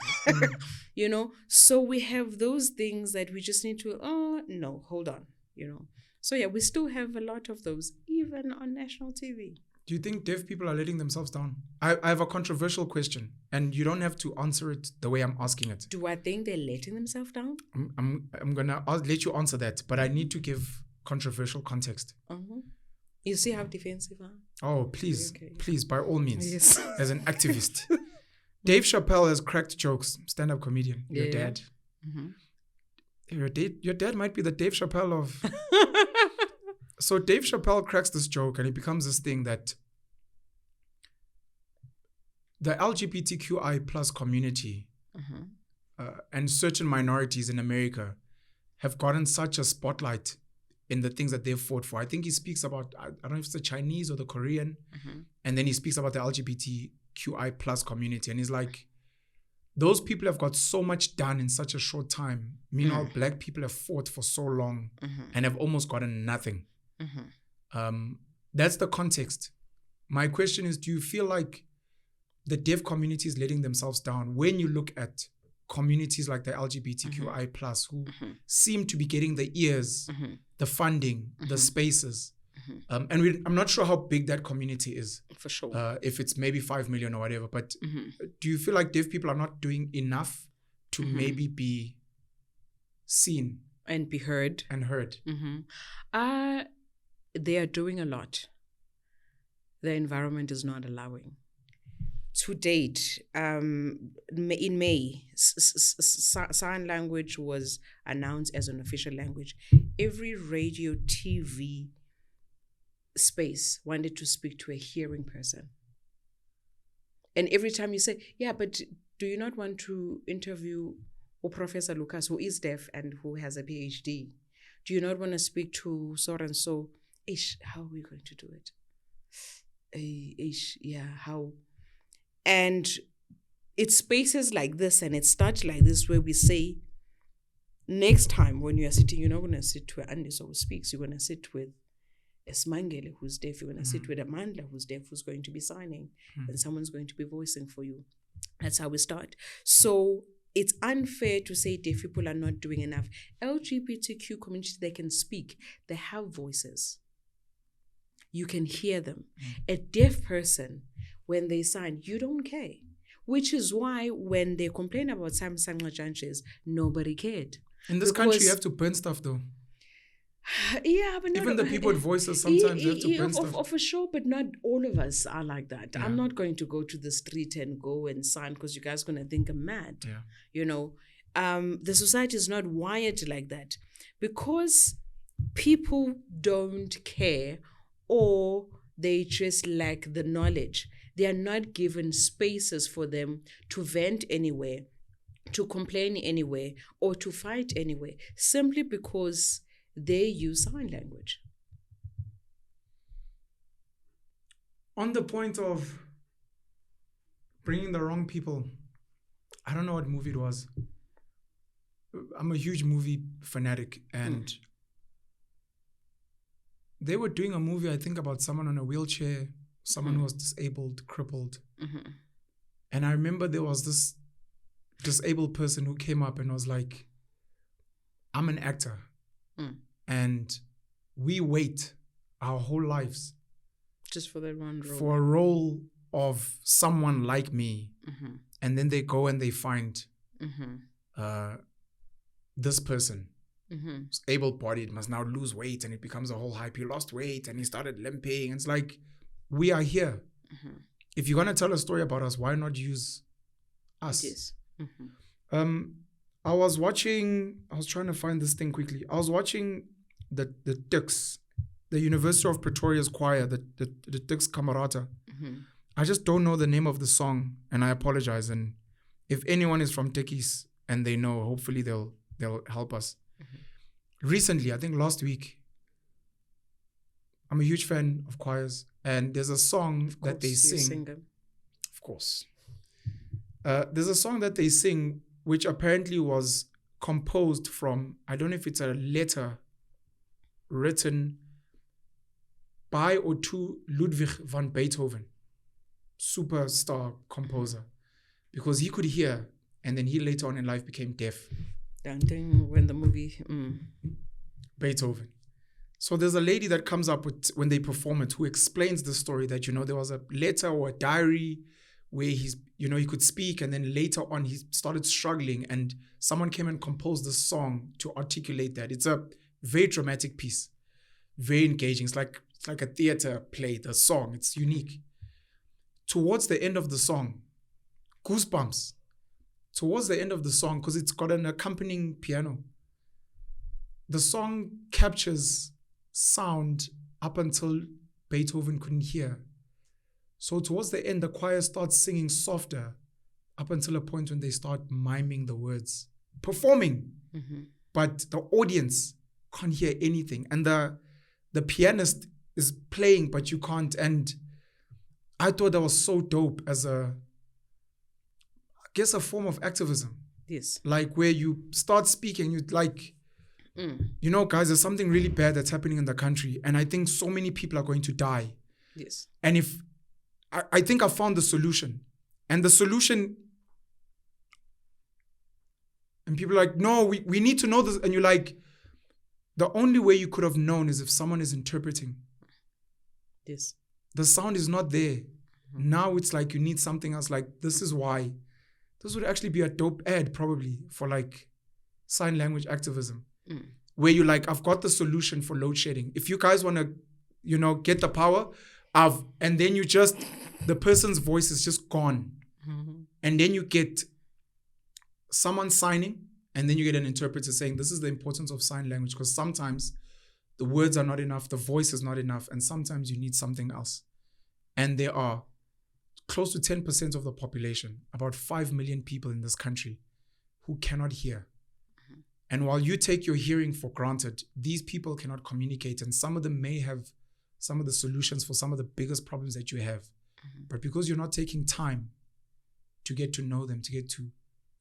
So we have those things that we just need to, no, hold on, So yeah, we still have a lot of those, even on national TV. Do you think deaf people are letting themselves down? I have a controversial question, and you don't have to answer it the way I'm asking it. Do I think they're letting themselves down? I'm gonna let you answer that, but I need to give controversial context. You see how defensive I am? Oh, please, please, by all means, yes. As an activist. Dave Chappelle has cracked jokes, stand-up comedian, your dad. Your dad might be the Dave Chappelle of... So Dave Chappelle cracks this joke and it becomes this thing that the LGBTQI plus community and certain minorities in America have gotten such a spotlight in the things that they've fought for. I think he speaks about, I don't know if it's the Chinese or the Korean, and then he speaks about the LGBTQI plus community. And he's like, those people have got so much done in such a short time. Meanwhile, black people have fought for so long and have almost gotten nothing. That's the context. My question is, do you feel like the deaf community is letting themselves down when you look at communities like the LGBTQI plus who seem to be getting the ears, the funding, the spaces? And I'm not sure how big that community is. For sure. If it's maybe 5 million or whatever. But do you feel like deaf people are not doing enough to maybe be seen? And be heard. And heard. They are doing a lot. The environment is not allowing. To date, in May, sign language was announced as an official language. Every radio, TV space wanted to speak to a hearing person. And every time you say, yeah, but do you not want to interview Professor Lucas, who is deaf and who has a PhD? Do you not want to speak to so-and-so? How are we going to do it? How? And it's spaces like this and it starts like this where we say, next time when you are sitting, you're not going to sit with Andiswa who speaks. You're going to sit with a Smangele who's deaf. You're going to sit with a Mandla who's deaf, who's going to be signing. And someone's going to be voicing for you. That's how we start. So it's unfair to say deaf people are not doing enough. LGBTQ community, they can speak. They have voices. You can hear them. A deaf person, when they sign, you don't care. Which is why when they complain about Samsung judges, nobody cared. In this country, you have to burn stuff though. Yeah, but even the people with voices sometimes have to burn stuff. For sure, but not all of us are like that. Yeah. I'm not going to go to the street and go and sign because you guys are going to think I'm mad. Yeah. The society is not wired like that. Because people don't care, or they just lack the knowledge. They are not given spaces for them to vent anywhere, to complain anywhere, or to fight anywhere, simply because they use sign language. On the point of bringing the wrong people, I don't know what movie it was. I'm a huge movie fanatic, and they were doing a movie, I think, about someone on a wheelchair, someone who was disabled, crippled. And I remember there was this disabled person who came up and was like, I'm an actor, and we wait our whole lives just for that one role. For a role of someone like me. And then they go and they find this person who's able-bodied, must now lose weight, and it becomes a whole hype. He lost weight and he started limping. It's like, we are here. If you're going to tell a story about us, why not use us? Yes. I was trying to find this thing quickly. I was watching the Dix, the University of Pretoria's choir, the Dix Camerata. I just don't know the name of the song, and I apologize. And if anyone is from Tekis and they know, hopefully they'll help us. Recently, I think last week, I'm a huge fan of choirs, and there's a song that they sing. Of course. There's a song that they sing which apparently was composed from, I don't know if it's a letter written by or to Ludwig van Beethoven, superstar composer, because he could hear, and then he later on in life became deaf. When the movie Beethoven. So there's a lady that comes up with, when they perform it, who explains the story that, there was a letter or a diary where he could speak, and then later on he started struggling, and someone came and composed this song to articulate that. It's a very dramatic piece, very engaging. It's like a theater play, the song. It's unique. Towards the end of the song, goosebumps. Towards the end of the song, because it's got an accompanying piano, the song captures sound up until Beethoven couldn't hear. So towards the end, the choir starts singing softer up until a point when they start miming the words, performing, but the audience can't hear anything. And the pianist is playing, but you can't. And I thought that was so dope as a form of activism. Yes. Like where you start speaking, you like, guys, there's something really bad that's happening in the country. And I think so many people are going to die. Yes. And if I think I found the solution. And the solution, and people are like, no, we need to know this. And you're like, the only way you could have known is if someone is interpreting. Yes. The sound is not there. Now it's like you need something else. Like, this is why. This would actually be a dope ad probably for like sign language activism. Where you're like, I've got the solution for load shedding. If you guys want to, get the power, and then the person's voice is just gone. And then you get someone signing, and then you get an interpreter saying, this is the importance of sign language, because sometimes the words are not enough, the voice is not enough, and sometimes you need something else. And there are close to 10% of the population, about 5 million people in this country, who cannot hear. And while you take your hearing for granted, these people cannot communicate, and some of them may have some of the solutions for some of the biggest problems that you have. But because you're not taking time to get to know them, to get to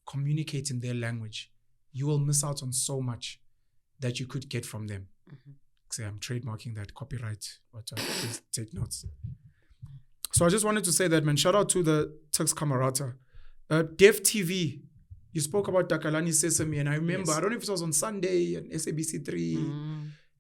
communicate in their language, you will miss out on so much that you could get from them. Say, I'm trademarking that, copyright, please take notes. So I just wanted to say that, man, shout out to the Tux Camerata. Dev TV, you spoke about Takalani Sesame, and I remember, I don't know if it was on Sunday and SABC 3,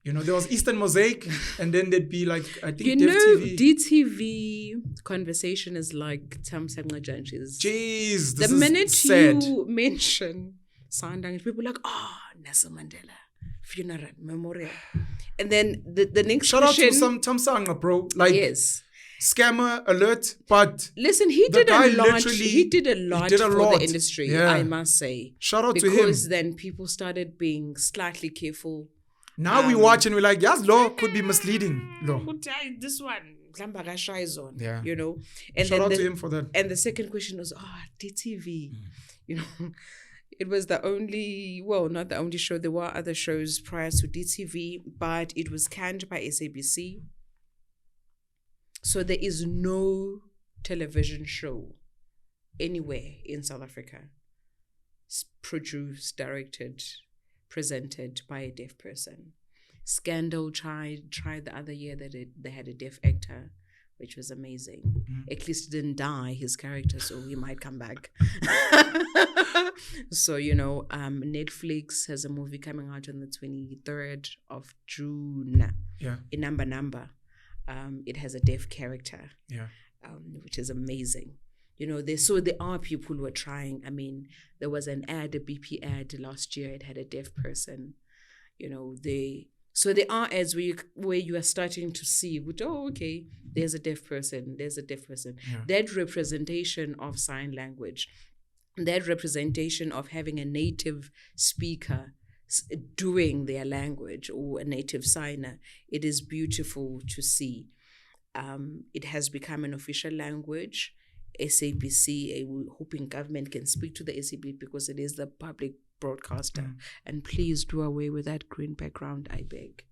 there was Eastern Mosaic, and then there'd be like, I think Dev TV. DTV conversation is like Tamsanga Janji's. Jeez, the minute you mention sign language, people are like, Nelson Mandela funeral memorial, and then the next shout out to some Tamsanga, bro. Like, yes. Scammer alert, but listen, he did a lot for the industry, yeah. I must say. Shout out to him. Because then people started being slightly careful Now we watch and we're like, yes, law could be misleading. Law. This one, mhlawumbe akashayi zona, Yeah. you know. And Shout then out to him for that. And the second question was, DTV. You know, it was the only, well, not the only show. There were other shows prior to DTV, but it was canned by SABC. So there is no television show anywhere in South Africa produced, directed, presented by a deaf person. Scandal tried the other year that they had a deaf actor, which was amazing. At least he didn't die, his character, so he might come back. So, you know, Netflix has a movie coming out on the 23rd of June. Yeah. In Number. It has a deaf character. Yeah. Which is amazing. You know, there are people who are trying. I mean, there was an ad, a BP ad last year. It had a deaf person. You know, so there are ads where you are starting to see, okay, there's a deaf person. Yeah. That representation of sign language, that representation of having a native speaker doing their language or a native signer, it is beautiful to see. It has become an official language. SABC, we're hoping government can speak to the SABC because it is the public broadcaster. And please do away with that green background, I beg,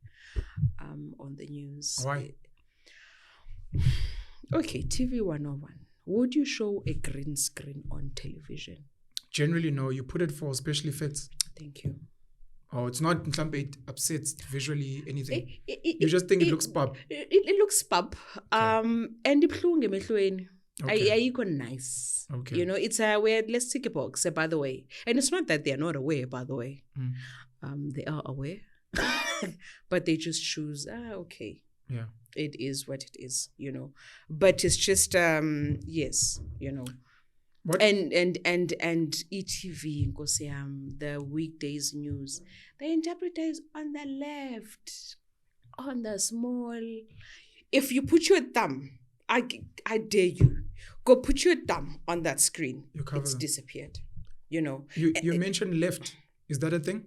on the news. Why? Okay, TV 101. Would you show a green screen on television? Generally, no. You put it for special effects. Thank you. Oh, it's not, it upsets visually anything. You just think it looks pub. It looks pub. And ibuhlungu emehlweni. Okay. Ayikho nice. Okay. You know, it's a weird, let's tick a box, by the way. And it's not that they're not aware, by the way. They are aware. But they just choose, okay. Yeah. It is what it is, you know. But it's just, yes, you know. What? And ETV, Nkosi yam, the weekdays news, the interpreter is on the left, on the small. If you put your thumb, I dare you, go put your thumb on that screen. It's disappeared. You know. You mentioned left. Is that a thing?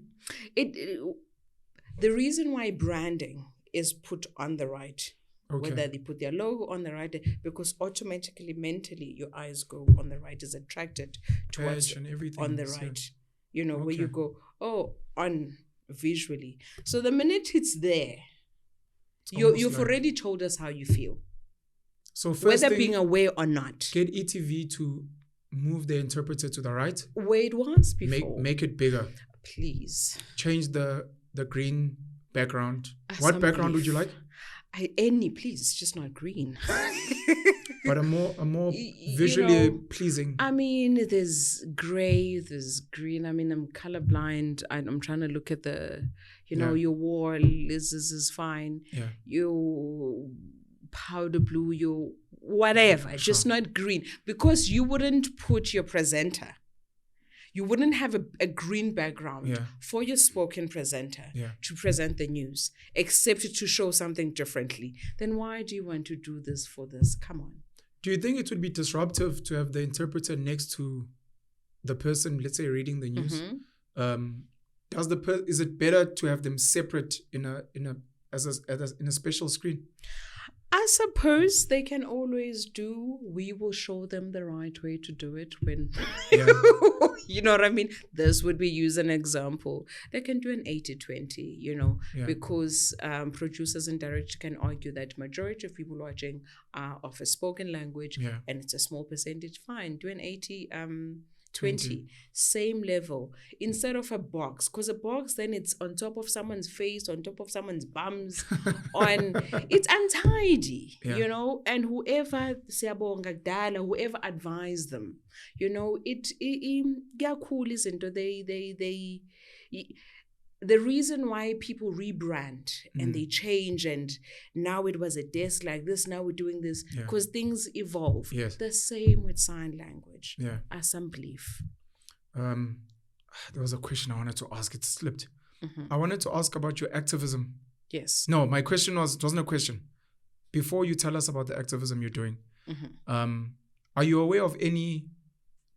The reason why branding is put on the right, whether they put their logo on the right, because automatically, mentally, your eyes go on the right, is attracted towards and everything on the right. You know, where you go, on visually. So the minute it's there, you've already told us how you feel. So first whether thing, being aware or not. Get ETV to move the interpreter to the right. Where it was before. Make it bigger. Please. Change the green background. What background would you like? Please. It's just not green. But a more visually pleasing. I mean, there's gray, there's green. I mean, I'm colorblind. I'm trying to look at the, your wall is fine. Yeah. Your powder blue, your whatever. It's just not green. Because you wouldn't put your presenter. You wouldn't have a green background for your spoken presenter to present the news, except to show something differently. Then why do you want to do this for this? Come on. Do you think it would be disruptive to have the interpreter next to the person, let's say, reading the news? Is it better to have them separate in a special screen? I suppose they can always do. We will show them the right way to do it when, you know what I mean? This would be use an example. They can do an 80-20, because producers and directors can argue that majority of people watching are of a spoken language and it's a small percentage. Fine, do an 80-20, same level, instead of a box, because a box, then it's on top of someone's face, on top of someone's bums, it's untidy, and whoever advised them, the reason why people rebrand and they change, and now it was a desk like this, now we're doing this, because things evolve. Yes. The same with sign language. Yeah. As some belief. There was a question I wanted to ask. It slipped. I wanted to ask about your activism. Yes. No, my question it wasn't a question. Before you tell us about the activism you're doing, are you aware of any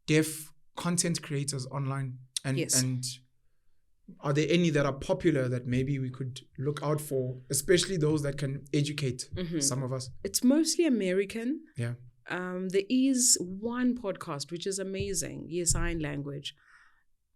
deaf content creators online? Yes. And are there any that are popular that maybe we could look out for, especially those that can educate some of us? It's mostly American. Yeah. There is one podcast which is amazing. Yes, sign language.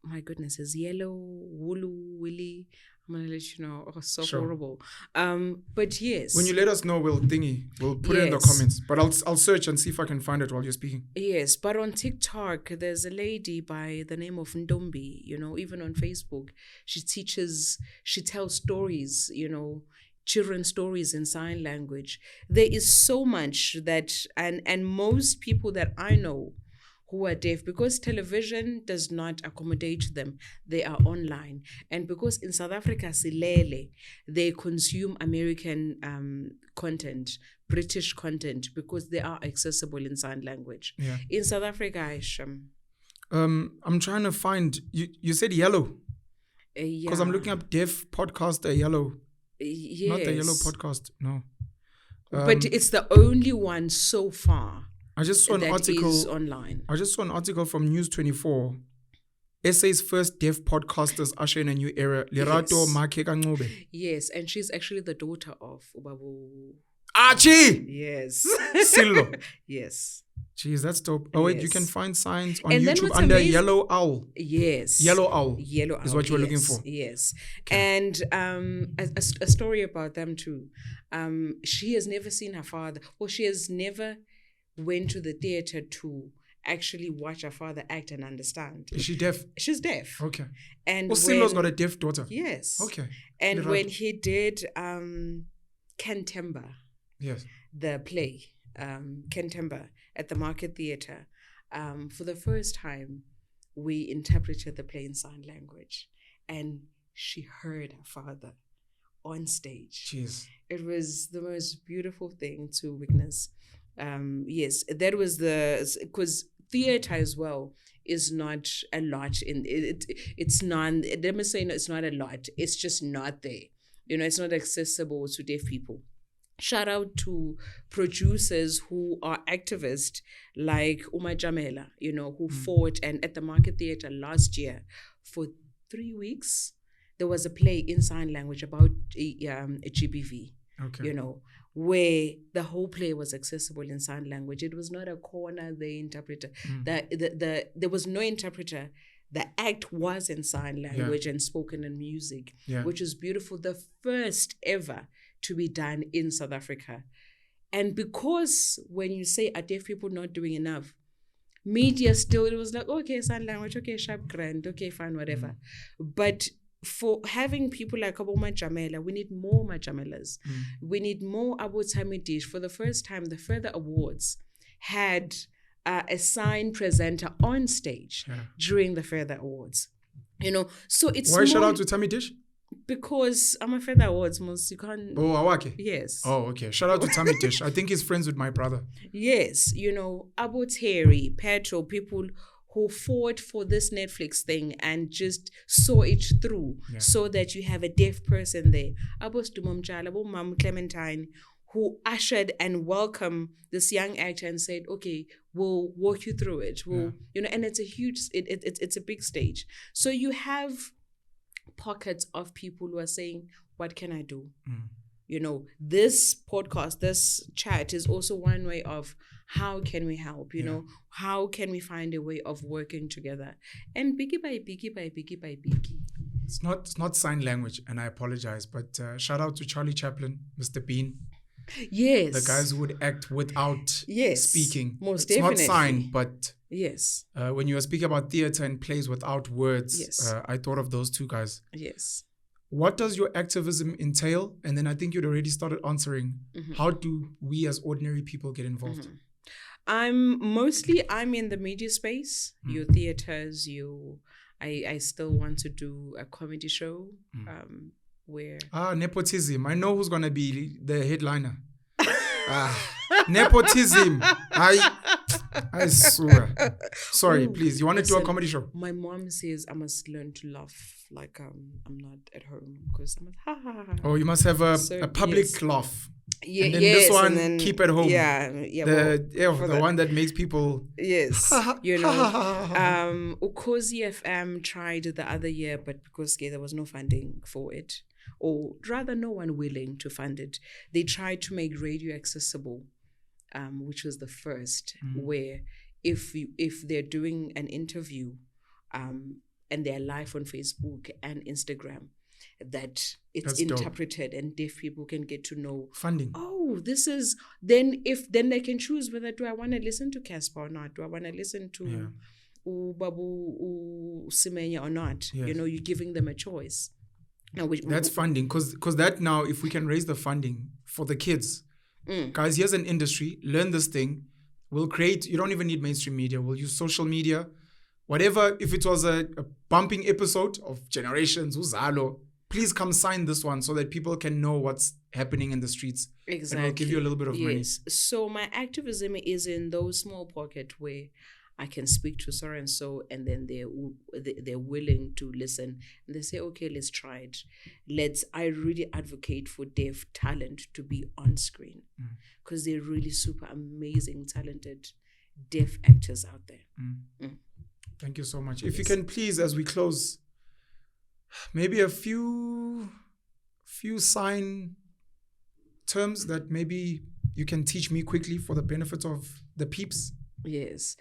My goodness, is Yellow, Wulu, Willy. I'm gonna let you know. Oh, so Sure. horrible. But yes. When you let us know, we'll put it in the Yes. comments. But I'll search and see if I can find it while you're speaking. Yes, but on TikTok, there's a lady by the name of Ndombi, even on Facebook. She tells stories, children's stories in sign language. There is so much that, and most people that I know who are deaf, because television does not accommodate them, they are online. And because in South Africa, silele, they consume American content, British content, because they are accessible in sign language. Yeah. In South Africa, Aisham, I'm trying to find, you said Yellow, because I'm looking up deaf podcaster Yellow. yes. Not the Yellow podcast, no. But it's the only one so far I just saw an that article. is online. I just saw an article from News 24. SA's first deaf podcasters usher in a new era. Lerato Yes. Makeka Ncube. Yes, and she's actually the daughter of Ubabu. Archie! Yes. Sillo. Yes. Jeez, that's dope. Oh, wait, you Yes. can find signs on And then YouTube what's under amazing- Yellow Owl. Yes. Yellow Owl. Yellow is Owl, what you were looking yes, for. Yes. And a story about them too. She has never seen her father, or she has never went to the theater to actually watch her father act and understand. Is she deaf? She's deaf. Okay. And Sillo's when- got a deaf daughter. Yes. Okay. And Lerato. when he did Kentemba, Yes. the play, Kentemba, at the Market Theatre, for the first time, we interpreted the play in sign language. And she heard her father on stage. Jeez. It was the most beautiful thing to witness. Yes, that was because theater as well is not a lot in it. It's not. Let me say, no, it's not a lot. It's just not there. It's not accessible to deaf people. Shout out to producers who are activists like Uma Jamela, who fought, and at the Market Theatre last year for 3 weeks, there was a play in sign language about GBV. Okay. Where the whole play was accessible in sign language. It was not a corner, the interpreter. There was no interpreter. The act was in sign language and spoken in music, which is beautiful. The first ever to be done in South Africa. And because when you say, are deaf people not doing enough? Media still, it was like, okay, sign language, okay, sharp, grand, okay, fine, whatever. But for having people like Aboma Jamela, we need more Majamelas. We need more Abu Tamidish. For the first time, the Further Awards had a sign presenter on stage during the Further Awards. So it's Why shout out to Tammy Dish? because I'm a Further Awards, most you can't. Oh, Awake. Yes. Oh, okay. Shout out to Tammy Dish. I think he's friends with my brother. Yes, Abu Terry, Petro, people who fought for this Netflix thing and just saw it through so that you have a deaf person there. Abu Stumomjala, Abu Mam Clementine, who ushered and welcomed this young actor and said, okay, we'll walk you through it. And it's a huge, it's a big stage. So you have pockets of people who are saying, what can I do? This podcast, this chat is also one way of how can we help, how can we find a way of working together? And biggie by biggie. It's not sign language, and I apologize, but shout out to Charlie Chaplin, Mr. Bean. Yes. The guys who would act without speaking. Most it's definitely. not sign, but yes. When you were speaking about theater and plays without words, I thought of those two guys. Yes. What does your activism entail? And then I think you'd already started answering. How do we as ordinary people get involved? I'm in the media space, your theaters, I still want to do a comedy show where... nepotism. I know who's going to be the headliner. Nepotism. I swear. Sorry, Ooh, please. You want to do a listen, comedy show? My mom says I must learn to laugh like I'm not at home because I'm like, ha ha ha. Ha. Oh, you must have a So, public yes. laugh. Yeah, And then yes, this one, and then, keep at home. Yeah, The one that makes people. yes, you know. Ukozi FM tried the other year, but because there was no funding for it, or rather, no one willing to fund it, they tried to make radio accessible, which was the first, where if they're doing an interview, and they're live on Facebook and Instagram, that it's That's interpreted and deaf people can get to know Funding. oh, this is then they can choose whether do I want to listen to Casper or not, do I want to listen to Babu Simenya or not. Yes. You know, you're giving them a choice. That's funding, because that now, if we can raise the funding for the kids, guys, here's an industry, learn this thing, we'll create, you don't even need mainstream media, we'll use social media, whatever. If it was a bumping episode of Generations, Uzalo, please come sign this one so that people can know what's happening in the streets. Exactly. And we'll give you a little bit of money. So my activism is in those small pockets where I can speak to so and so, and then they're willing to listen, and they say, okay, let's try it. I really advocate for deaf talent to be on screen, because they're really super amazing, talented deaf actors out there. Thank you so much. If you can please, as we close, maybe a few sign terms that maybe you can teach me quickly for the benefit of the peeps. Yes.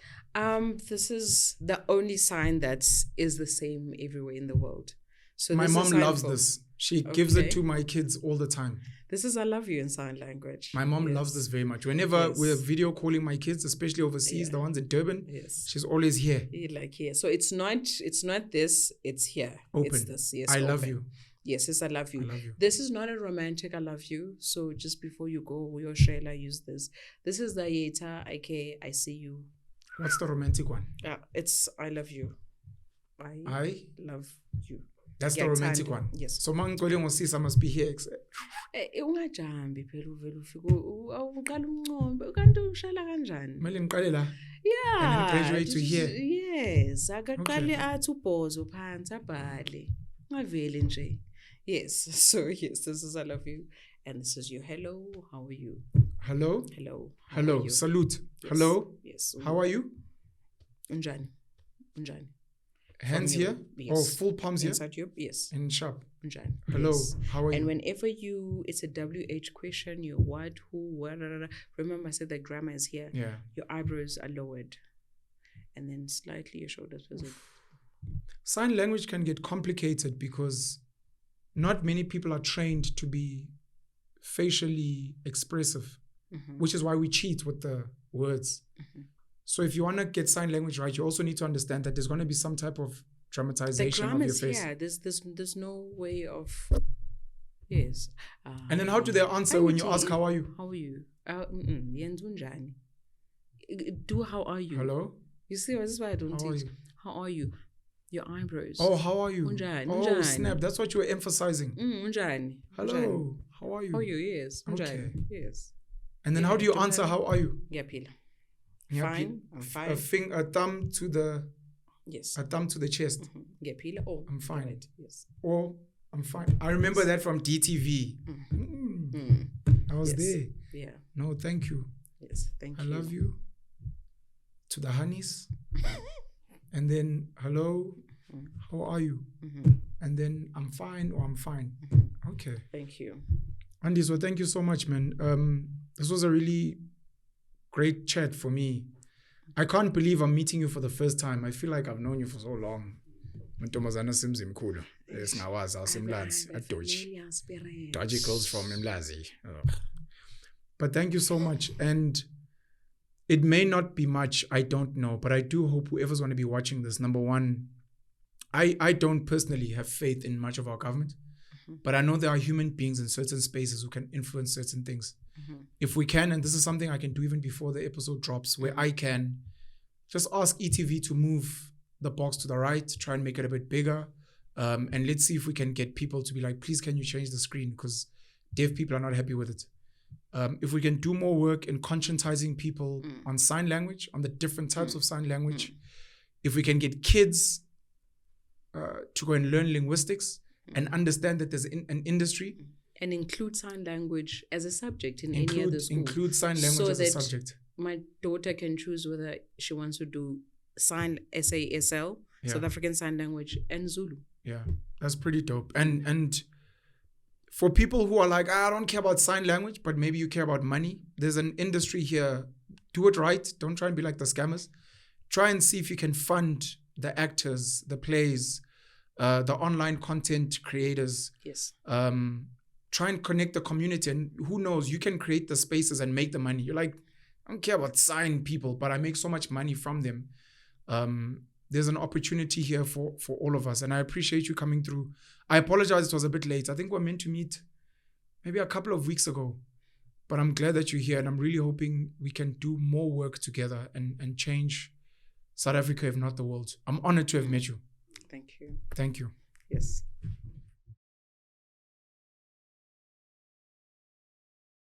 This is the only sign that is the same everywhere in the world. So my this mom is sign loves for- this. She gives it Okay. to my kids all the time. This is I love you in sign language. My mom Yes. loves this very much. Whenever Yes. we're video calling my kids, especially overseas, Yeah. the ones in Durban, Yes. she's always here. Like here. So it's not this, it's here. Open. It's this. Yes. I love open. you. Yes, I love you. I love you. This is not a romantic I love you. So just before you go, your Shayla, use this. This is the Yeta, I see you. What's the romantic one? It's I love you. I? love you. That's the romantic Ngiyakthanda. one. Yes. So mangicole ngosisi must be here. Ungajahambi phela uvela ufike uqala umncombe kanti ushala kanjani? Kumele ngiqale la. Yeah. And then graduate to here. Yes, akaqale Okay. athi ubhozo phansi abhale. Ngaveli nje. Yes. So yes, this is I love you, and this is your hello. How are you? Hello? Hello. How are Hello. you? Salute. Yes. Hello? Yes. How are you? Unjani? Hands From you. here? Yes. Oh, full palms here? Inside you? Yes. In sharp. Unjani? Hello. Yes. How are And you? whenever it's a WH question, your what, who, what, remember I said the grammar is here. Yeah. Your eyebrows are lowered. And then slightly your shoulders. Sign language can get complicated because not many people are trained to be facially expressive, which is why we cheat with the words. So if you want to get sign language right, you also need to understand that there's going to be some type of The dramatization of grammar your is face. here. There's no way of. Yes. And then how do they answer when you ask, how are you? How are you? Yenza unjani? Do how are you? Hello? You see, this is why I don't How are teach. you? How are you? Your eyebrows. Oh, how are you? Unjani, Oh, unjani. snap. That's what you were emphasizing. Unjani? Hello. Unjani? How are you? How are you? Yes. Unjani? Okay. Yes. And then Yeah, how do you don't answer, have- how are you? Ngiyaphila. Yeah, Fine. I'm fine. A thumb to the Yes. chest. Ngiyaphila. Oh, I'm fine. right. Yes. Or I'm fine. I remember that from DTV. I was Yes. there. Yeah. No, thank you. Yes. Thank I you. love you. To the honeys. And then, hello, how are you? And then, I'm fine or I'm fine. Okay. Thank you. Andiswa, thank you so much, man. This was a really great chat for me. I can't believe I'm meeting you for the first time. I feel like I've known you for so long. Mantombazana simzi mkhulu. Singawazi awusimlanzi adoji. Dodgy girls from Mlazi. But thank you so much. And it may not be much, I don't know, but I do hope whoever's going to be watching this, number one, I don't personally have faith in much of our government, but I know there are human beings in certain spaces who can influence certain things. If we can, and this is something I can do even before the episode drops, where I can just ask ETV to move the box to the right, try and make it a bit bigger, and let's see if we can get people to be like, please, can you change the screen? Because deaf people are not happy with it. If we can do more work in conscientizing people on sign language, on the different types of sign language, if we can get kids to go and learn linguistics and understand that there's an industry. And include sign language as a subject in any other school. Include sign language as a subject. My daughter can choose whether she wants to do SASL, South African Sign Language, and Zulu. Yeah, that's pretty dope. And for people who are like, I don't care about sign language, but maybe you care about money, there's an industry here. Do it right. Don't try and be like the scammers. Try and see if you can fund the actors, the plays, the online content creators. Yes. Try and connect the community, and who knows, you can create the spaces and make the money. You're like, I don't care about sign people, but I make so much money from them. There's an opportunity here for all of us, and I appreciate you coming through. I apologize, it was a bit late. I think we're meant to meet maybe a couple of weeks ago, but I'm glad that you're here, and I'm really hoping we can do more work together and change South Africa, if not the world. I'm honored to have met you. Thank you. Thank you. Yes.